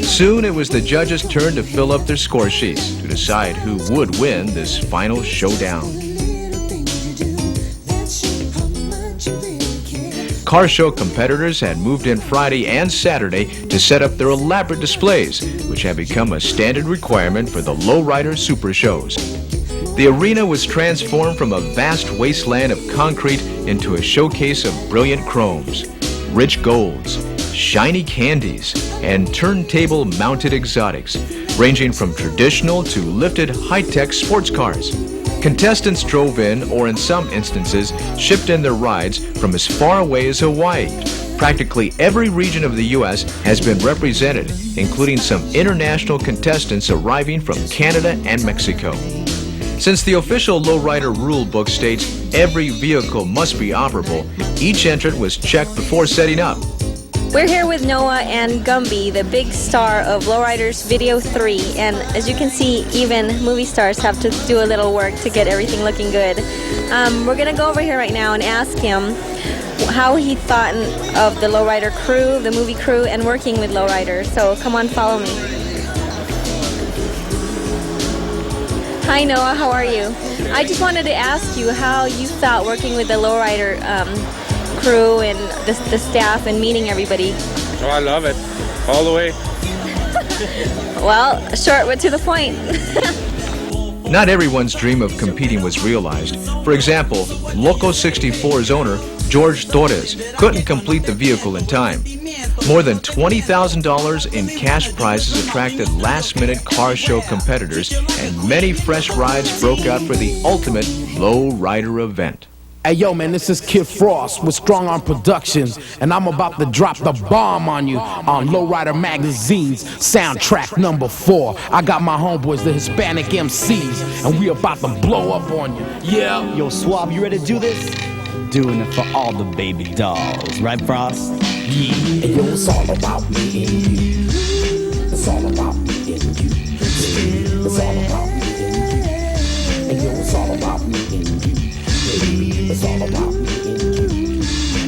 C: Soon it was the judges' turn to fill up their score sheets to decide who would win this final showdown. Car show competitors had moved in Friday and Saturday to set up their elaborate displays, which have become a standard requirement for the Lowrider Super Shows. The arena was transformed from a vast wasteland of concrete into a showcase of brilliant chromes, rich golds, shiny candies, and turntable-mounted exotics, ranging from traditional to lifted high-tech sports cars. Contestants drove in, or in some instances, shipped in their rides from as far away as Hawaii. Practically every region of the U.S. has been represented, including some international contestants arriving from Canada and Mexico. Since the official Lowrider rule book states every vehicle must be operable, each entrant was checked before setting up.
J: We're here with Noah and Gumby, the big star of Lowrider's Video 3, and as you can see, even movie stars have to do a little work to get everything looking good. We're going to go over here right now and ask him how he thought of the Lowrider crew, the movie crew, and working with Lowrider. So come on, follow me. Hi Noah, how are you? I just wanted to ask you how you felt working with the Lowrider crew and the staff and meeting everybody.
V: Oh, I love it. All the way.
J: Well, short but to the point.
C: Not everyone's dream of competing was realized. For example, Loco 64's owner, George Torres, couldn't complete the vehicle in time. More than $20,000 in cash prizes attracted last-minute car show competitors, and many fresh rides broke out for the ultimate Lowrider event.
A: Hey yo man, this is Kid Frost with Strong Arm Productions, and I'm about to drop the bomb on you on Lowrider Magazine's soundtrack number 4. I got my homeboys, the Hispanic MCs, and we about to blow up on you. Yeah.
W: Yo, Swab, you ready to do this? Doing it for all the baby dolls, right, Frost?
A: Yeah. Hey yo, it's all about me and you. It's all about me and you. It's all about me and you. Hey yo, it's all about me and you. It's all about me and you.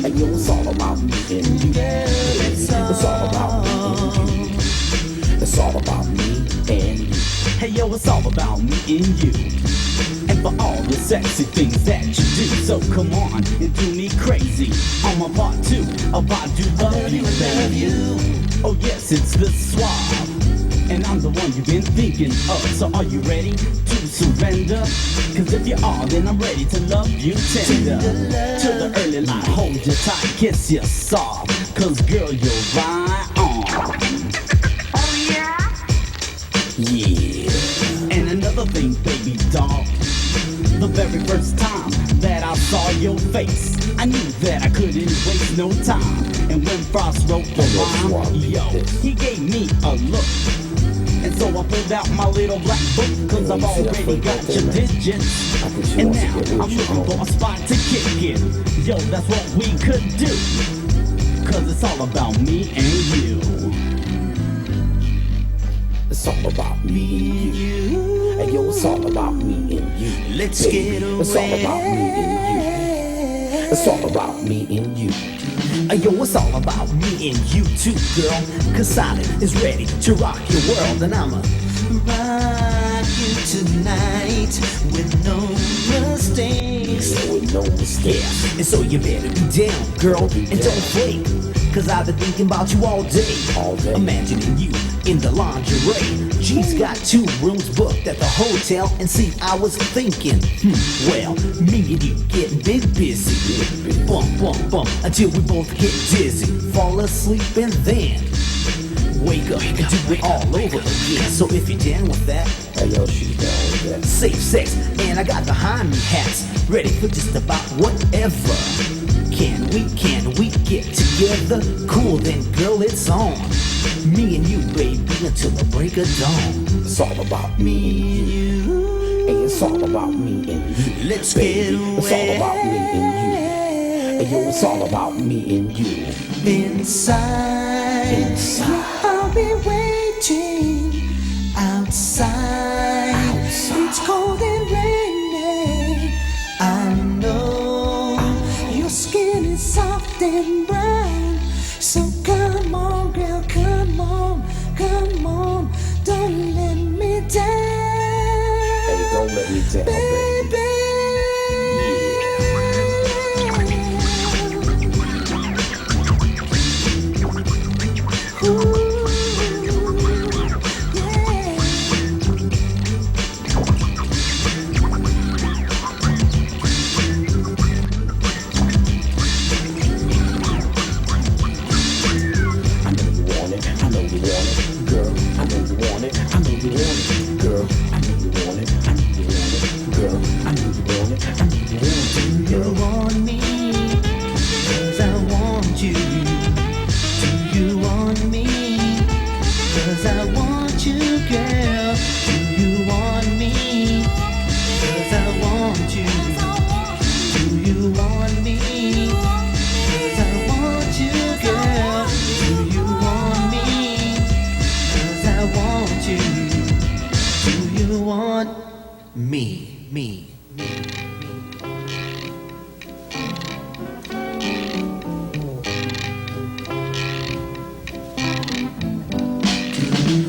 A: And yo, it's all about me and you. It's all about me and you. It's all about me and you.
W: Hey yo, it's all about me and you. And for all the sexy things that you do. So come on and do me crazy. On my part two, I do love you. Oh yes, it's the Suave. And I'm the one you've been thinking of. So are you ready to surrender? Cause if you are, then I'm ready to love you tender. To the early light, hold you tight, kiss you soft. Cause girl, you're right on. Oh yeah? Yeah. And another thing, baby doll. The very first time that I saw your face, I knew that I couldn't waste no time. And when Frost wrote the rhyme, yo, he gave me a look. And so I pulled out my little black book, cause I've already got your digits. And now I'm looking for a spot to kick it. Yo, that's what we could do, cause it's all about me and you. It's all about me and you. Hey yo, it's all about me and you. Let's get away. It's all about me and you. It's all about me and you. Yo, it's all about me and you too, girl. Cause Sonic is ready to rock your world. And I'ma rock you tonight with no mistakes. Yeah, with no mistakes. Yeah, and so you better be down, girl, and don't flake. Cause I've been thinking about you all day. Imagining you in the lingerie. G's got 2 rooms booked at the hotel. And see, I was thinking, well, me and you getting big busy. Bump, bump, bump, until we both get dizzy. Fall asleep and then wake up and do it all over again. So if you're down with that, hey yo, she's down with that. Safe sex, and I got behind me hats, ready for just about whatever. Can we get together? Cool then, girl, it's on. Me and you, baby, until the break of dawn. It's all about me and you. Hey, it's all about me and you. Let's get away. It's all about me and you. Hey, yo, it's all about me and you. Inside, I'll be waiting. Outside, it's cold and rainy. I know your skin is soft and brown. So come on, girl, come on, come on. Don't let me down. Hey, don't let me down, baby.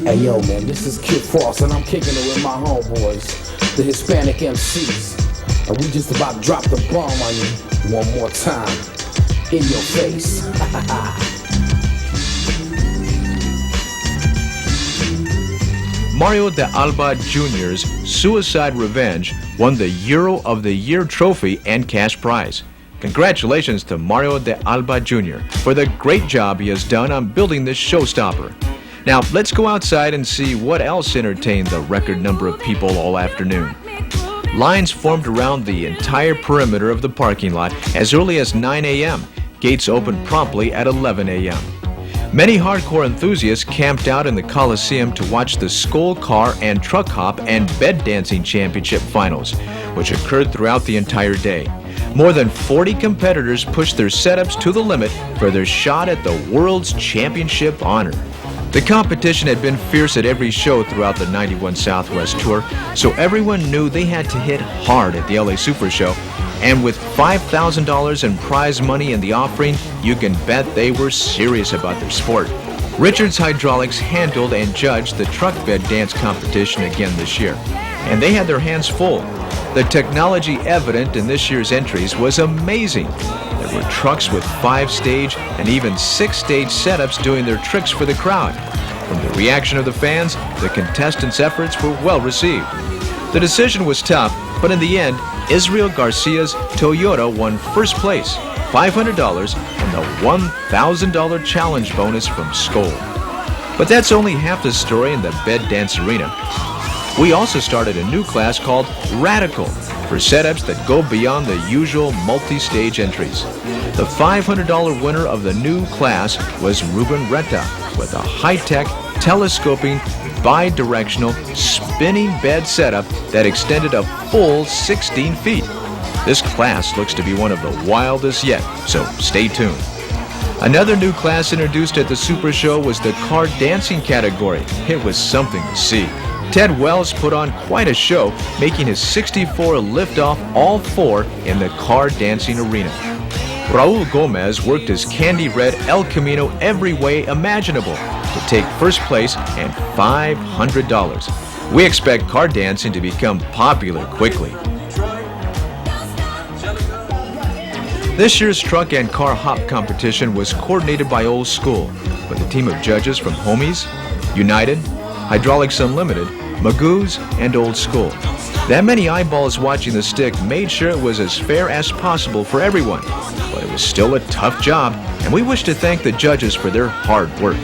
W: Hey yo man, this is Kid Frost and I'm kicking it with my homeboys, the Hispanic MCs. And we just about to drop the bomb on you one more time, in your face.
C: Mario de Alba Jr.'s Suicide Revenge won the Euro of the Year trophy and cash prize. Congratulations to Mario de Alba Jr. for the great job he has done on building this showstopper. Now, let's go outside and see what else entertained the record number of people all afternoon. Lines formed around the entire perimeter of the parking lot as early as 9 a.m. Gates opened promptly at 11 a.m. Many hardcore enthusiasts camped out in the Coliseum to watch the Skull Car and Truck Hop and Bed Dancing Championship finals, which occurred throughout the entire day. More than 40 competitors pushed their setups to the limit for their shot at the World's Championship honor. The competition had been fierce at every show throughout the 91 Southwest Tour, so everyone knew they had to hit hard at the LA Super Show. And with $5,000 in prize money in the offering, you can bet they were serious about their sport. Richards Hydraulics handled and judged the truck bed dance competition again this year, and they had their hands full. The technology evident in this year's entries was amazing. There were trucks with 5-stage and even 6-stage setups doing their tricks for the crowd. From the reaction of the fans, the contestants' efforts were well received. The decision was tough, but in the end, Israel Garcia's Toyota won first place, $500, and the $1,000 challenge bonus from Skoll. But that's only half the story in the bed dance arena. We also started a new class called Radical for setups that go beyond the usual multi-stage entries. The $500 winner of the new class was Ruben Reta with a high-tech, telescoping, bi-directional, spinning bed setup that extended a full 16 feet. This class looks to be one of the wildest yet, so stay tuned. Another new class introduced at the Super Show was the car dancing category. It was something to see. Ted Wells put on quite a show, making his 64 lift off all four in the car dancing arena. Raul Gomez worked his candy red El Camino every way imaginable to take first place and $500. We expect car dancing to become popular quickly. This year's truck and car hop competition was coordinated by Old School with a team of judges from Homies, United, Hydraulics Unlimited, Magoo's, and Old School. That many eyeballs watching the stick made sure it was as fair as possible for everyone, but it was still a tough job, and we wish to thank the judges for their hard work.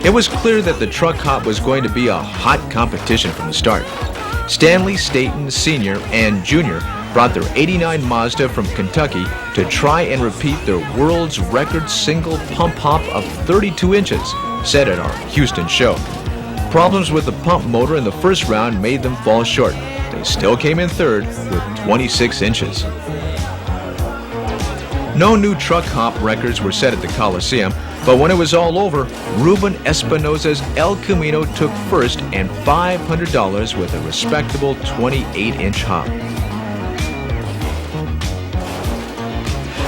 C: It was clear that the truck hop was going to be a hot competition from the start. Stanley Staton Sr. and Jr. brought their '89 Mazda from Kentucky to try and repeat their world's record single pump hop of 32 inches, set at our Houston show. Problems with the pump motor in the first round made them fall short. They still came in third with 26 inches. No new truck hop records were set at the Coliseum, but when it was all over, Ruben Espinosa's El Camino took first and $500 with a respectable 28-inch hop.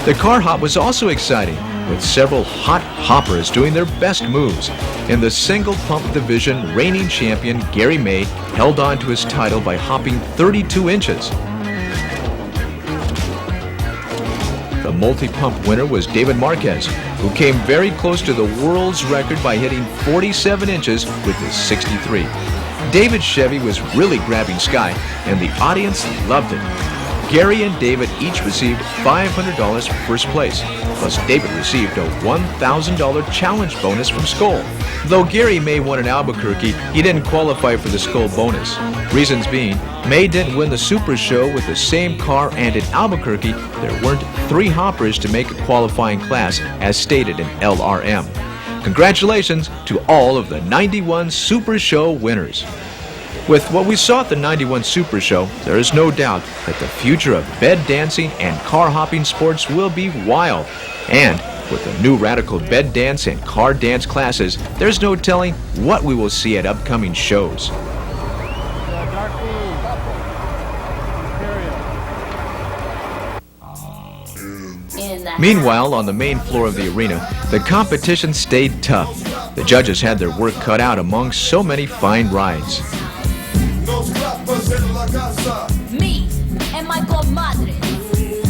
C: The car hop was also exciting, with several hot hoppers doing their best moves. In the single pump division, reigning champion Gary May held on to his title by hopping 32 inches. The multi-pump winner was David Marquez, who came very close to the world's record by hitting 47 inches with his 63. David's Chevy was really grabbing sky, and the audience loved it. Gary and David each received $500 for first place, plus David received a $1,000 challenge bonus from Skoll. Though Gary May won in Albuquerque, he didn't qualify for the Skoll bonus. Reasons being, May didn't win the Super Show with the same car, and in Albuquerque, there weren't 3 hoppers to make a qualifying class as stated in LRM. Congratulations to all of the 91 Super Show winners. With what we saw at the 91 Super Show, there is no doubt that the future of bed dancing and car hopping sports will be wild. And with the new radical bed dance and car dance classes, there's no telling what we will see at upcoming shows. Meanwhile, on the main floor of the arena, the competition stayed tough. The judges had their work cut out among so many fine rides.
D: Me and my comadre,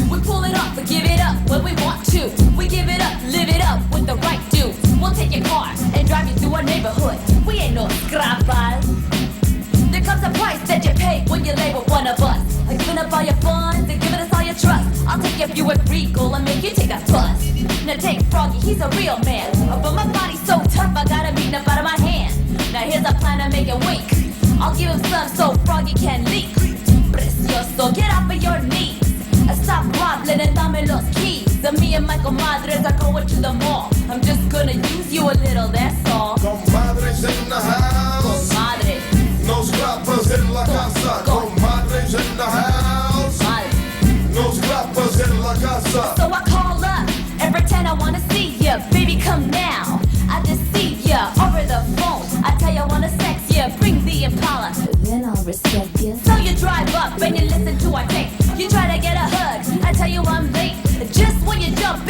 D: we pull it up, we give it up when we want to. We give it up, live it up with the right dudes. We'll take your car and drive you through our neighborhood. We ain't no scrapas. There comes a price that you pay when you lay with one of us. Giving up all your funds and giving us all your trust. I'll take your Buick Regal and make you take a bus. Now take Froggy, he's a real man. But my body's so tough, I gotta beat him out of my hand. Now here's a plan to make it wink. I'll give him some so Froggy can leak. Precioso, get off of your knees. Stop wobbling and dame los keys. Me and my comadres are going to the mall. I'm just gonna use you a little, that's all. Comadres in the house. Comadres.
F: No scrappers in la casa. Comadres in the house. No scrappers in la casa.
D: So I call up and pretend I wanna see ya. Baby, come now. I deceive ya over the phone. I tell ya I wanna sex ya. Bring the Impala. Then I'll respect ya. So you drive up and you listen to our tape. You try to get a hug. I tell you I'm late. Just when you jump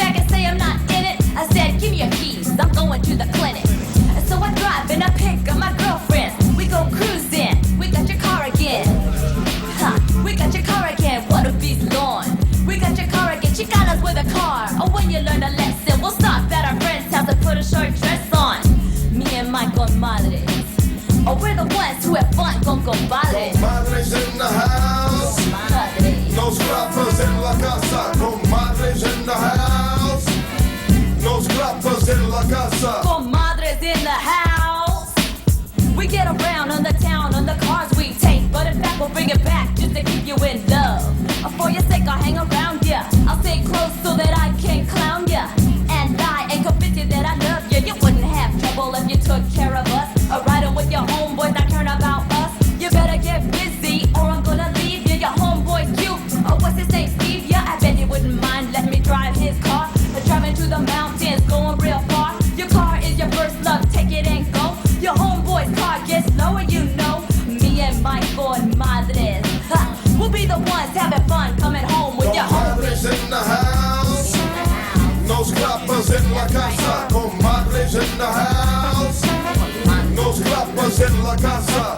D: learned a lesson. We'll stop at our friend's house and put a short dress on. Me and my comadres. Oh, we're the ones who have fun con compadres.
F: Comadres in the house. No scrappers in la casa. Comadres in the house. No scrappers in la casa.
D: Comadres in the house. We get around on the town on the cars we take, but in fact we'll bring it back just to keep you in love. For your sake I'll hang around ya. I'll stay close so that I can clown ya. And I ain't convinced that I love ya. You wouldn't have trouble if you took care of us. A riding with your homeboys that care about us. You better get busy or I'm gonna leave you. Your homeboy's cute. Oh, what's his name? Steve? Yeah, I bet he wouldn't mind letting me drive his car. Driving to the mountains, going real far. Your car is your first love, take it and go. Your homeboy's car gets lower, you know. Me and my comadres, we'll be the ones having fun coming home with your homies.
F: In the house. No scrappers in la casa. Comadres in the house. No scrappers in la casa.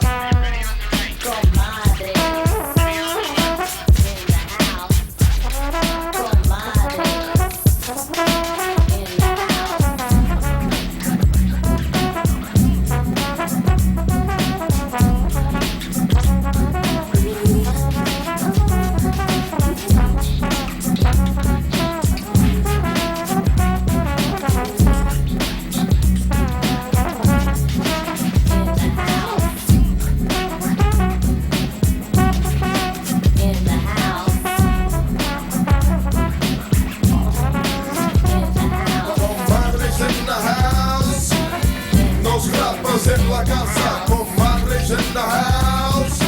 F: In la casa, comadres in the house.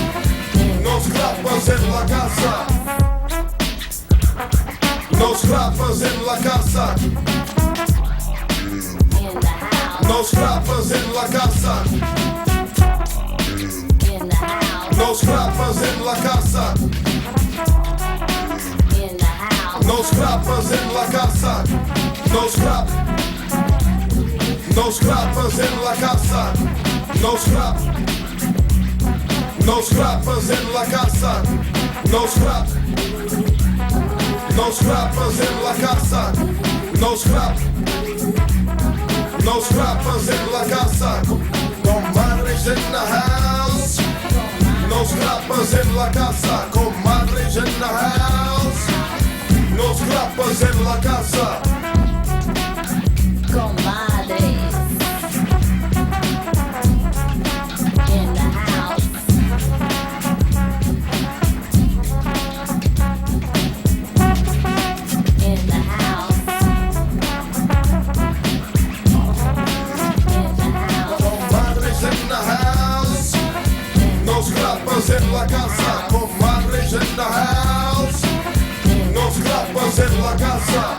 F: No scrappers in la casa. No scrappers in la casa. No scrappers in la casa. No scrappers in la casa. No scrappers in la casa. No scrap. No scrappers in la casa. No scrap. No scrappers in la casa. No scrap. No scrappers in la casa. No scrap. No scrappers in la casa. Comadres in the house. No scrappers in la casa. Comadres in the house. No scrappers in la casa.
D: Comadres.
F: In la casa, comadres in the house. No scrappers in la casa.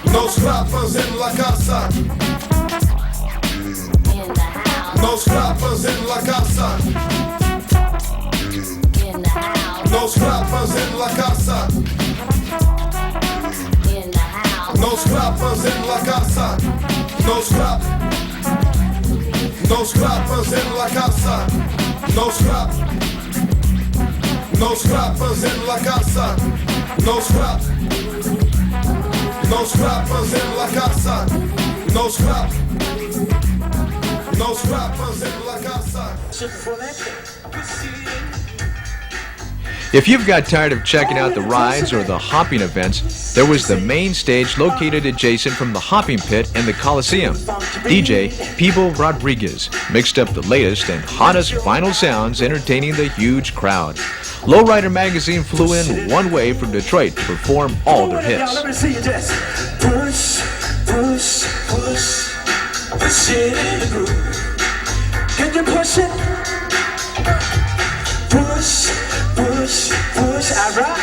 F: No scrappers in la casa. No scrappers in la casa. No scrappers in la casa. No scrappers in la casa. No scrap. No scrappers in la casa. No scrap. No scrappers in la casa. No scrap. No scrappers in la casa. No scrap. No scrappers in la casa.
C: If you've got tired of checking out the rides or the hopping events, there was the main stage located adjacent from the hopping pit in the Coliseum. DJ Peeble Rodriguez mixed up the latest and hottest vinyl sounds, entertaining the huge crowd. Lowrider magazine flew in one way from Detroit to perform all their hits.
M: Let me see you just push, push, push, push it in the groove. Can you push it? Push, push, push, alright.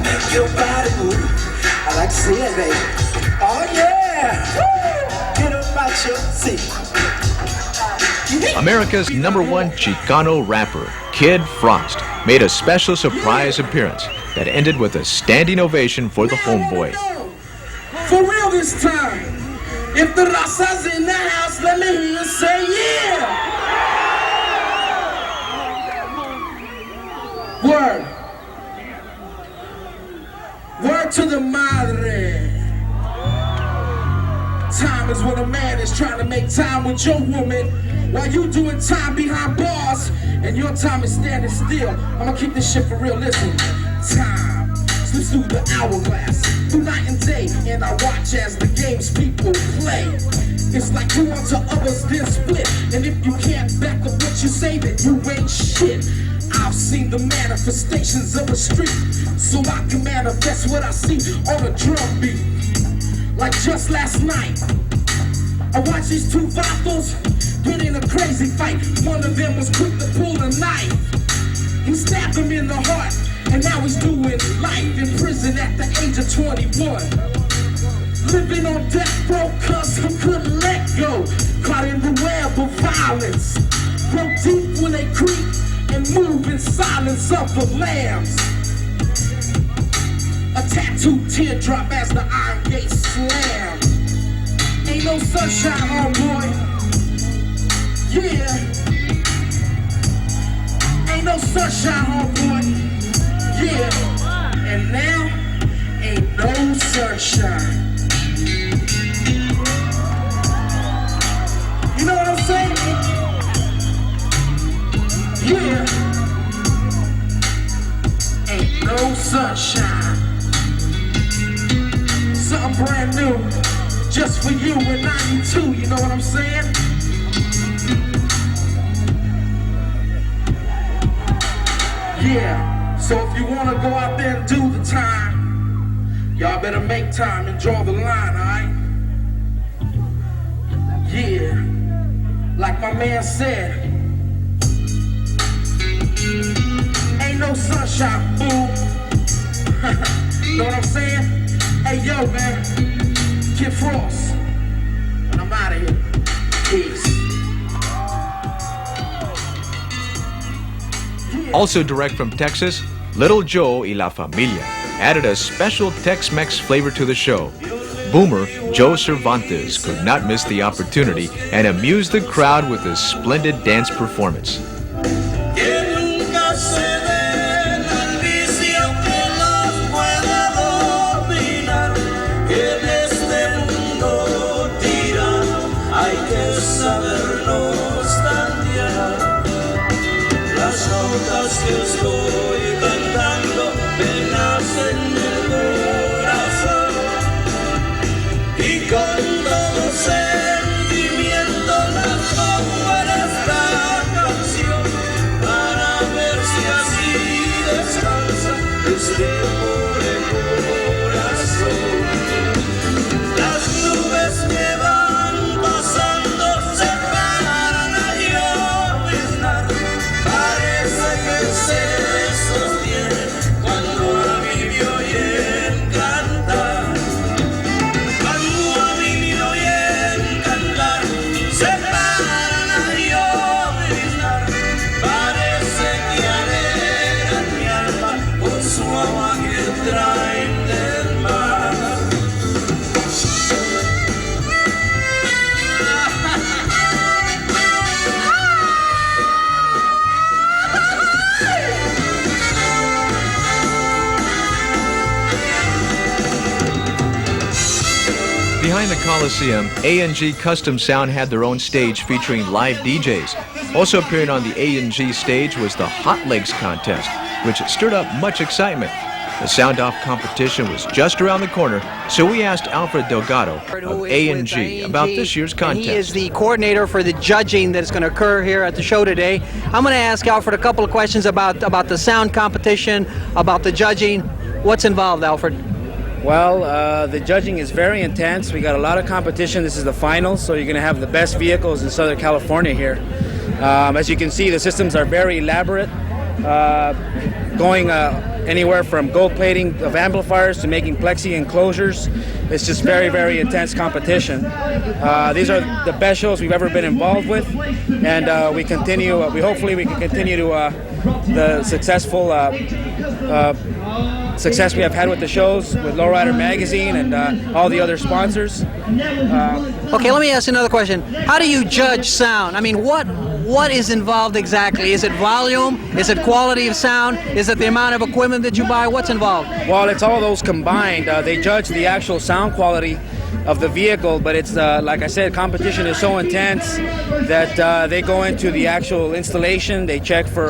M: Make your body move. I like to see it, baby. Oh yeah! Woo! Get up out your seat.
C: America's #1 Chicano rapper, Kid Frost, made a special surprise appearance that ended with a standing ovation for the homeboy.
M: For real this time. If the Rasa's in the house, let me hear you say yeah! Word.
A: Word to the madre. Time is when a man is trying to make time with your woman while you doing time behind bars and your time is standing still. I'ma keep this shit for real. Listen, time slips through the hourglass, through night and day, and I watch as the games people play. It's like you want to others then split, and if you can't back up what you say, then you ain't shit. I've seen the manifestations of a street, so I can manifest what I see on a drum beat. Like just last night, I watched these two vatos get in a crazy fight. One of them was quick to pull a knife. He stabbed him in the heart, and now he's doing life in prison at the age of 21. Living on death row cause he couldn't let go. Caught in the web of violence. Grow deep when they creep and move in silence of the lambs. A tattooed teardrop as the iron gate slam. Ain't no sunshine, homeboy. Yeah. Ain't no sunshine, homeboy. Yeah. And now, ain't no sunshine. You know what I'm saying? Yeah. Ain't no sunshine. Something brand new, just for you in 92, you know what I'm saying? Yeah, so if you wanna go out there and do the time, y'all better make time and draw the line, alright? Yeah, like my man said, ain't no sunshine, fool. Know what I'm saying? Hey, yo, man, Kid Frost, and I'm out of here. Peace.
C: Also direct from Texas, Little Joe y La Familia added a special Tex-Mex flavor to the show. Boomer Joe Cervantes could not miss the opportunity and amused the crowd with a splendid dance performance.
G: Que estoy cantando me nacen del corazón y con todo sentimiento la pongo en esta canción para ver si así descansa este pobre corazón. Las nubes que van pasando se paran a lloviznar. Parece que se sostiene cuando a mí me oyen cantar. Cuando a mí me oyen cantar, se paran a lloviznar. Parece que alegran mi alma con su agua que traen del mar.
C: Behind the Coliseum, A&G Custom Sound had their own stage featuring live DJs. Also appearing on the A&G stage was the Hot Legs contest, which stirred up much excitement. The sound-off competition was just around the corner, so we asked Alfred Delgado of A&G about this year's contest.
H: He is the coordinator for the judging that is going to occur here at the show today. I'm going to ask Alfred a couple of questions about the sound competition, about the judging. What's involved, Alfred?
I: Well, the judging is very intense. We got a lot of competition. This is the finals, so you're going to have the best vehicles in Southern California here. As you can see, the systems are very elaborate, going anywhere from gold plating of amplifiers to making plexi enclosures. It's just very, very intense competition. These are the best shows we've ever been involved with, and we continue. Hopefully we can continue to the successful success we have had with the shows, with Lowrider Magazine and all the other sponsors.
H: Okay, let me ask another question. How do you judge sound? I mean, what What is involved exactly? Is it volume? Is it quality of sound? Is it the amount of equipment that you buy? What's involved?
I: Well, it's all those combined. They judge the actual sound quality of the vehicle, but it's like I said, competition is so intense that they go into the actual installation. They check for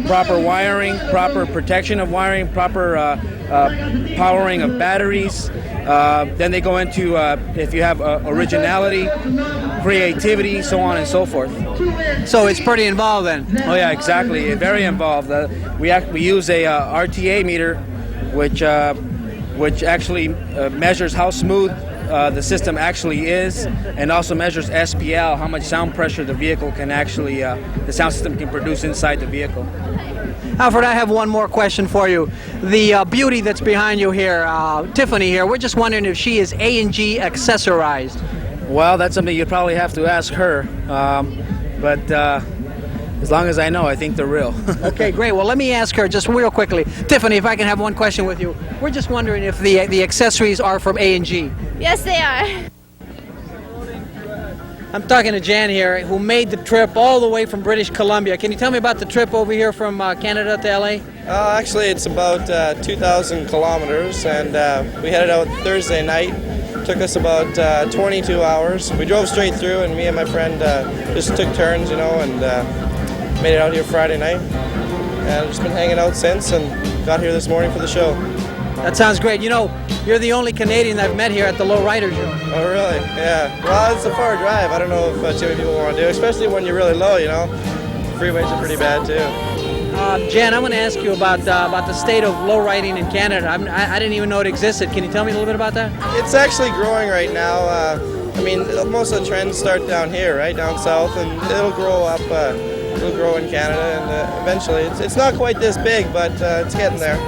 I: proper wiring, proper protection of wiring, proper powering of batteries. Then they go into if you have originality, creativity, so on and so forth.
H: So it's pretty involved then.
I: Oh yeah, exactly. Very involved. We use a RTA meter, which actually measures how smooth the system actually is, and also measures SPL, how much sound pressure the vehicle can actually, the sound system can produce inside the vehicle.
H: Alfred, I have one more question for you. The beauty that's behind you here, Tiffany here, we're just wondering if she is A&G accessorized.
I: Well, that's something you'd probably have to ask her, but as long as I know, I think they're real.
H: Okay, great. Well, let me ask her just real quickly. Tiffany, if I can have one question with you. We're just wondering if the accessories are from A&G.
P: Yes, they are.
H: I'm talking to Jan here, who made the trip all the way from British Columbia. Can you tell me about the trip over here from Canada to LA?
K: Actually, it's about 2,000 kilometers, and we headed out Thursday night. Took us about 22 hours. We drove straight through, and me and my friend just took turns, you know, and made it out here Friday night. And just been hanging out since, and got here this morning for the show.
H: That sounds great. You know, you're the only Canadian I've met here at the Lowrider show.
K: Oh, really? Yeah. Well, it's a far drive. I don't know if too many people want to do, especially when you're really low, you know. Freeways are pretty bad, too.
H: Jan, I'm going to ask you about the state of low riding in Canada. I didn't even know it existed. Can you tell me a little bit about that?
K: It's actually growing right now. I mean, most of the trends start down here, right, down south, and it'll grow up. It'll grow in Canada, and eventually, it's not quite this big, but it's getting there.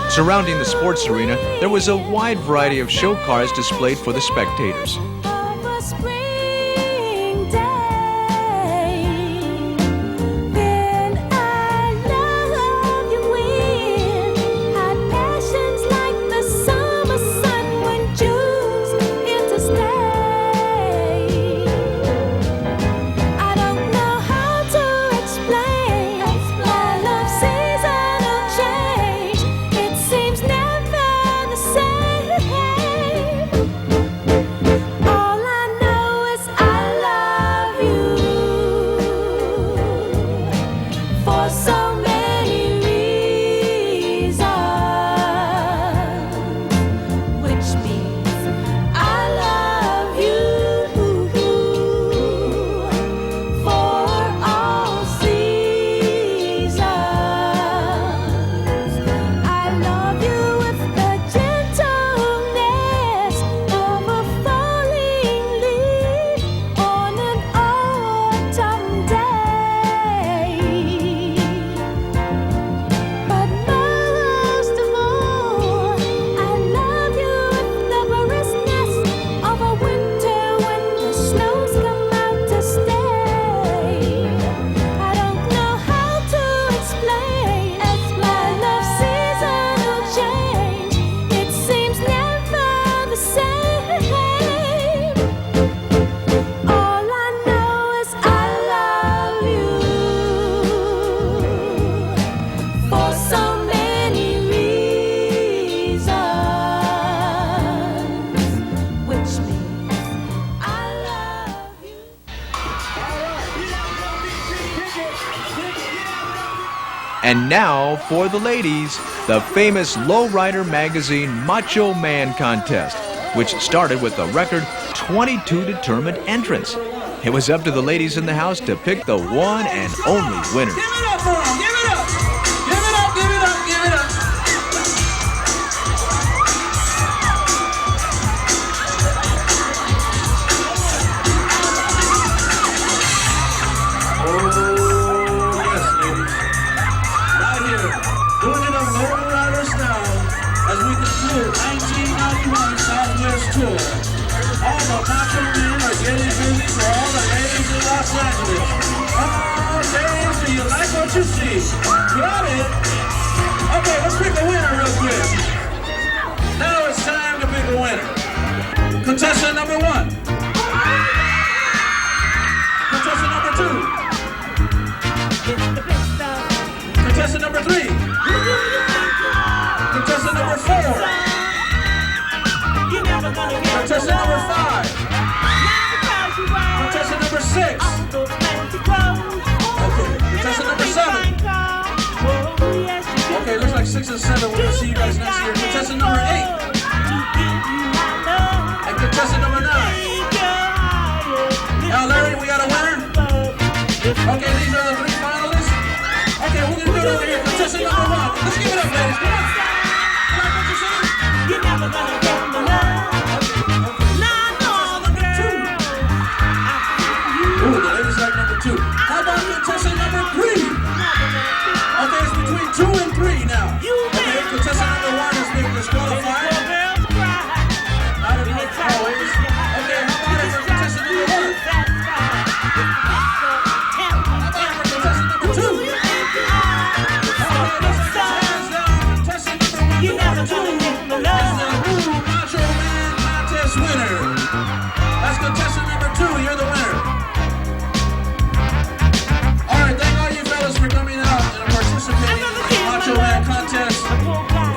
C: Surrounding the sports arena, there was a wide variety of show cars displayed for the spectators. And now for the ladies, the famous Lowrider magazine Macho Man contest, which started with a record 22 determined entrants. It was up to the ladies in the house to pick the one and only winner.
G: Give it up for him! Give it up! Give it up! Give it up! Give it up! All the macho men are getting busy for all the ladies in Los Angeles. Oh, James, do you like what you see? Got it? Okay, let's pick a winner real quick. Now it's time to pick a winner. Contestant number 1. Contestant number 2. Contestant number 5. Contestant number 6. Okay, contestant number 7. Okay, looks like 6 and 7. We're gonna see you guys next year. Contestant number 8. And contestant number 9. Now, Larry, we got a winner. Okay, these are the 3 finalists. Okay, we're gonna do it over here. Contestant number 1. Let's give it up, ladies. Come on. Like what you said? You're never gonna get my love. Ooh, the ladies like number 2. How about contestant number 3? Okay, it's between 2 and 3 now. Okay, contestant number 1 has been disqualified. Not enough always. Okay, how about it for contestant number 1? How about it for contestant number 2? Okay, let's get hands down. Contestant number 1 to number 2 is the Macho Man Contest winner. That's contestant number 2. You're the winner. Thank all you fellas for coming out and participating in the Macho Man Contest.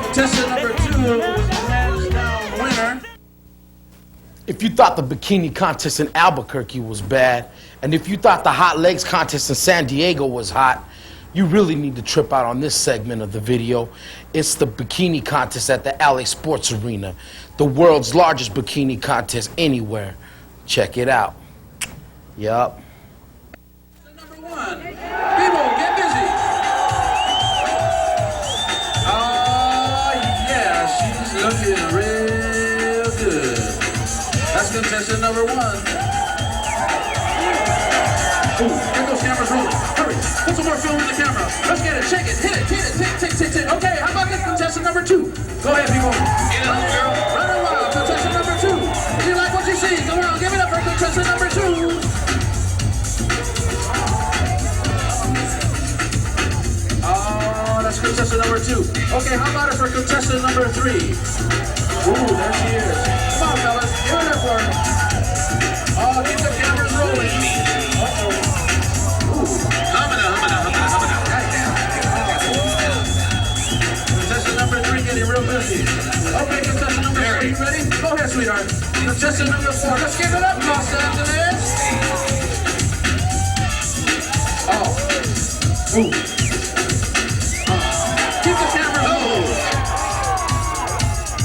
G: Contestant number 2 was the hands down winner.
A: If you thought the bikini contest in Albuquerque was bad, and if you thought the hot legs contest in San Diego was hot, you really need to trip out on this segment of the video. It's the bikini contest at the LA Sports Arena, the world's largest bikini contest anywhere. Check it out. Yup.
G: People, get busy. Oh, yeah, she's looking real good. That's contestant number 1. Ooh, get those cameras rolling. Hurry, put some more film in the camera. Let's get it, shake it, hit it, tick. Okay, how about this contestant number 2? Go ahead, people. Run a while, contestant number 2. If you like what you see, come on, give it up for contestant number 2. Oh, that's contestant number 2. Okay, how about it for contestant number 3? Ooh, there she is. Come on, fellas, give it up for her. Oh, keep the cameras rolling. Uh-oh. Ooh. Contestant number 3 getting real busy. Okay, contestant number 4, you ready? Go ahead, sweetheart. Contestant number 4, let's give it up, Los Angeles. Oh. Ooh. Keep the camera rolling.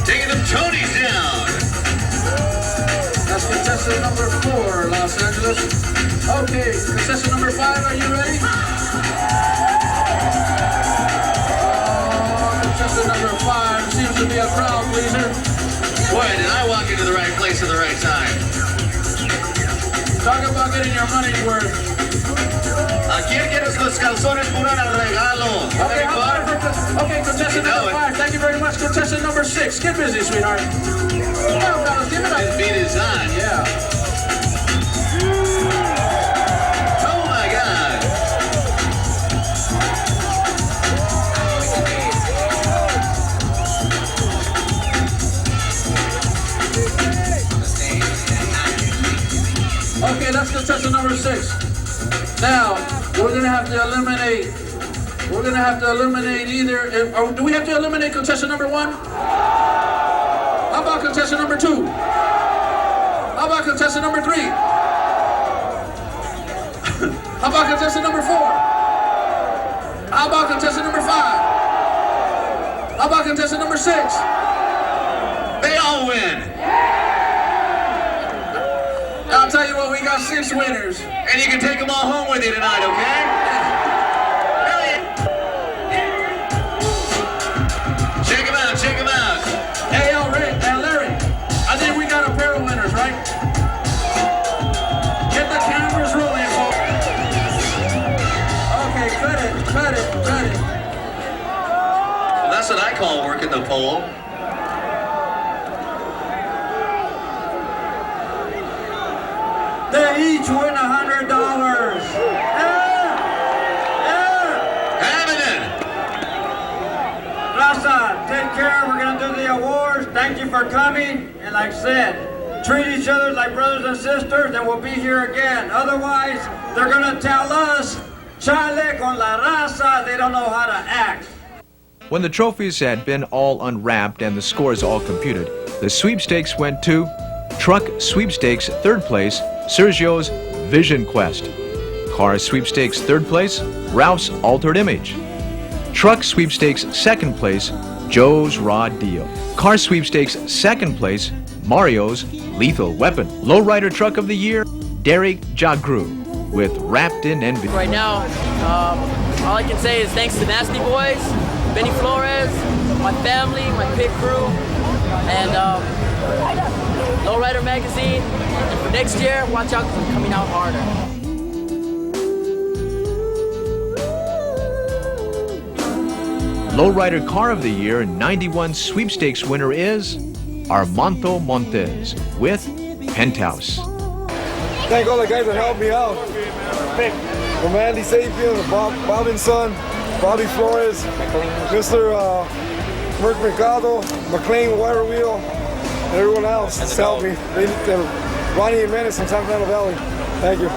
G: Taking them Tonys down. That's contestant number 4, Los Angeles. Okay, contestant number 5, are you ready? Oh, contestant number 5 seems to be a crowd pleaser. Boy, did I walk into the right place at the right time. Talk about getting your money's worth. ¿A quién quieres los calzones pura al regalo? Okay, contestant number 5. Thank you very much. Contestant number 6. Get busy, sweetheart. Come on, fellas, give it up. This beat is on. Yeah. Oh my God. Okay, that's contestant number 6. Now, we're gonna have to eliminate. We're gonna have to eliminate either. Or do we have to eliminate contestant number 1? How about contestant number 2? How about contestant number 3? How about contestant number 4? How about contestant number 5? How about contestant number 6? They all win. I'll tell you what, we got 6 winners. And you can take them all home with you tonight, okay? Check them out, check them out. Hey, Larry, I think we got a pair of winners, right? Get the cameras rolling, folks. Okay, cut it. Well, that's what I call working the pole. They each win $100. Having it. Raza, take care. We're going to do the awards. Thank you for coming. And like I said, treat each other like brothers and sisters, and we'll be here again. Otherwise, they're going to tell us, chale con la raza, they don't know how to act.
C: When the trophies had been all unwrapped and the scores all computed, the sweepstakes went to Truck Sweepstakes 3rd place, Sergio's Vision Quest. Car Sweepstakes 3rd place, Ralph's Altered Image. Truck Sweepstakes 2nd place, Joe's Raw Deal. Car Sweepstakes 2nd place, Mario's Lethal Weapon. Lowrider Truck of the Year, Derek Jagru with Wrapped in Envy.
B: Right now, all I can say is thanks to Nasty Boys, Benny Flores, my family, my pit crew, and Lowrider Magazine. And for next year, watch out because I'm coming out harder.
C: Lowrider Car of the Year 91 sweepstakes winner is Armando Montes with Penthouse.
L: Thank all the guys that helped me out. From Andy Sapien, Bob and Son, Bobby Flores, Mr. Merck Mercado, McLean Wire Wheel, and everyone else that's helped me. Ronnie and Menace from San Fernando Valley. Thank you.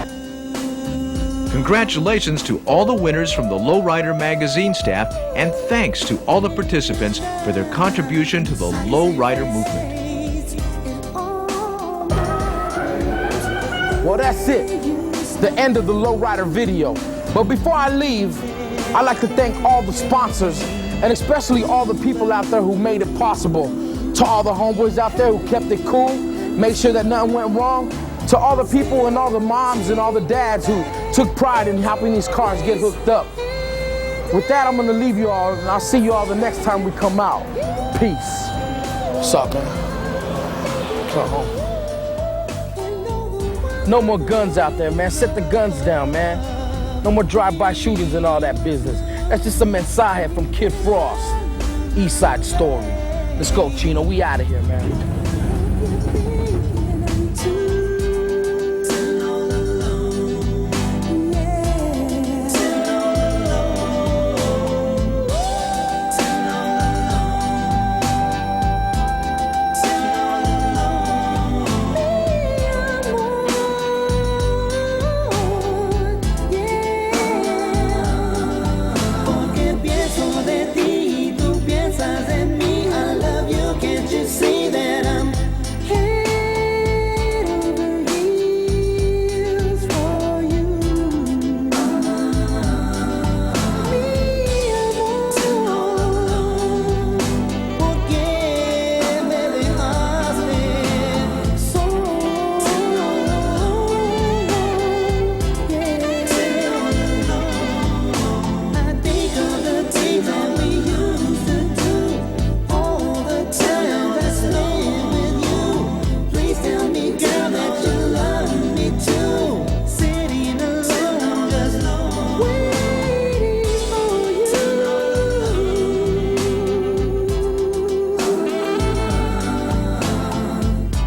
C: Congratulations to all the winners from the Lowrider Magazine staff, and thanks to all the participants for their contribution to the Lowrider movement.
A: Well, that's it. It's the end of the Lowrider video. But before I leave, I'd like to thank all the sponsors, and especially all the people out there who made it possible. To all the homeboys out there who kept it cool, made sure that nothing went wrong. To all the people and all the moms and all the dads who took pride in helping these cars get hooked up. With that, I'm gonna leave you all, and I'll see you all the next time we come out. Peace. What's up, man? Come home. No more guns out there, man. Set the guns down, man. No more drive-by shootings and all that business. That's just a mensaje from Kid Frost. East Side Story. Let's go, Chino. We out of here, man.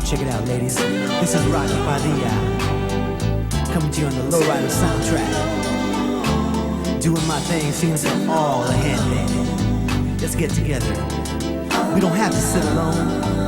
N: Check it out, ladies. This is Rocky Padilla, coming to you on the Lowrider soundtrack. Doing my thing, singing for all the handmade. Let's get together. We don't have to sit alone.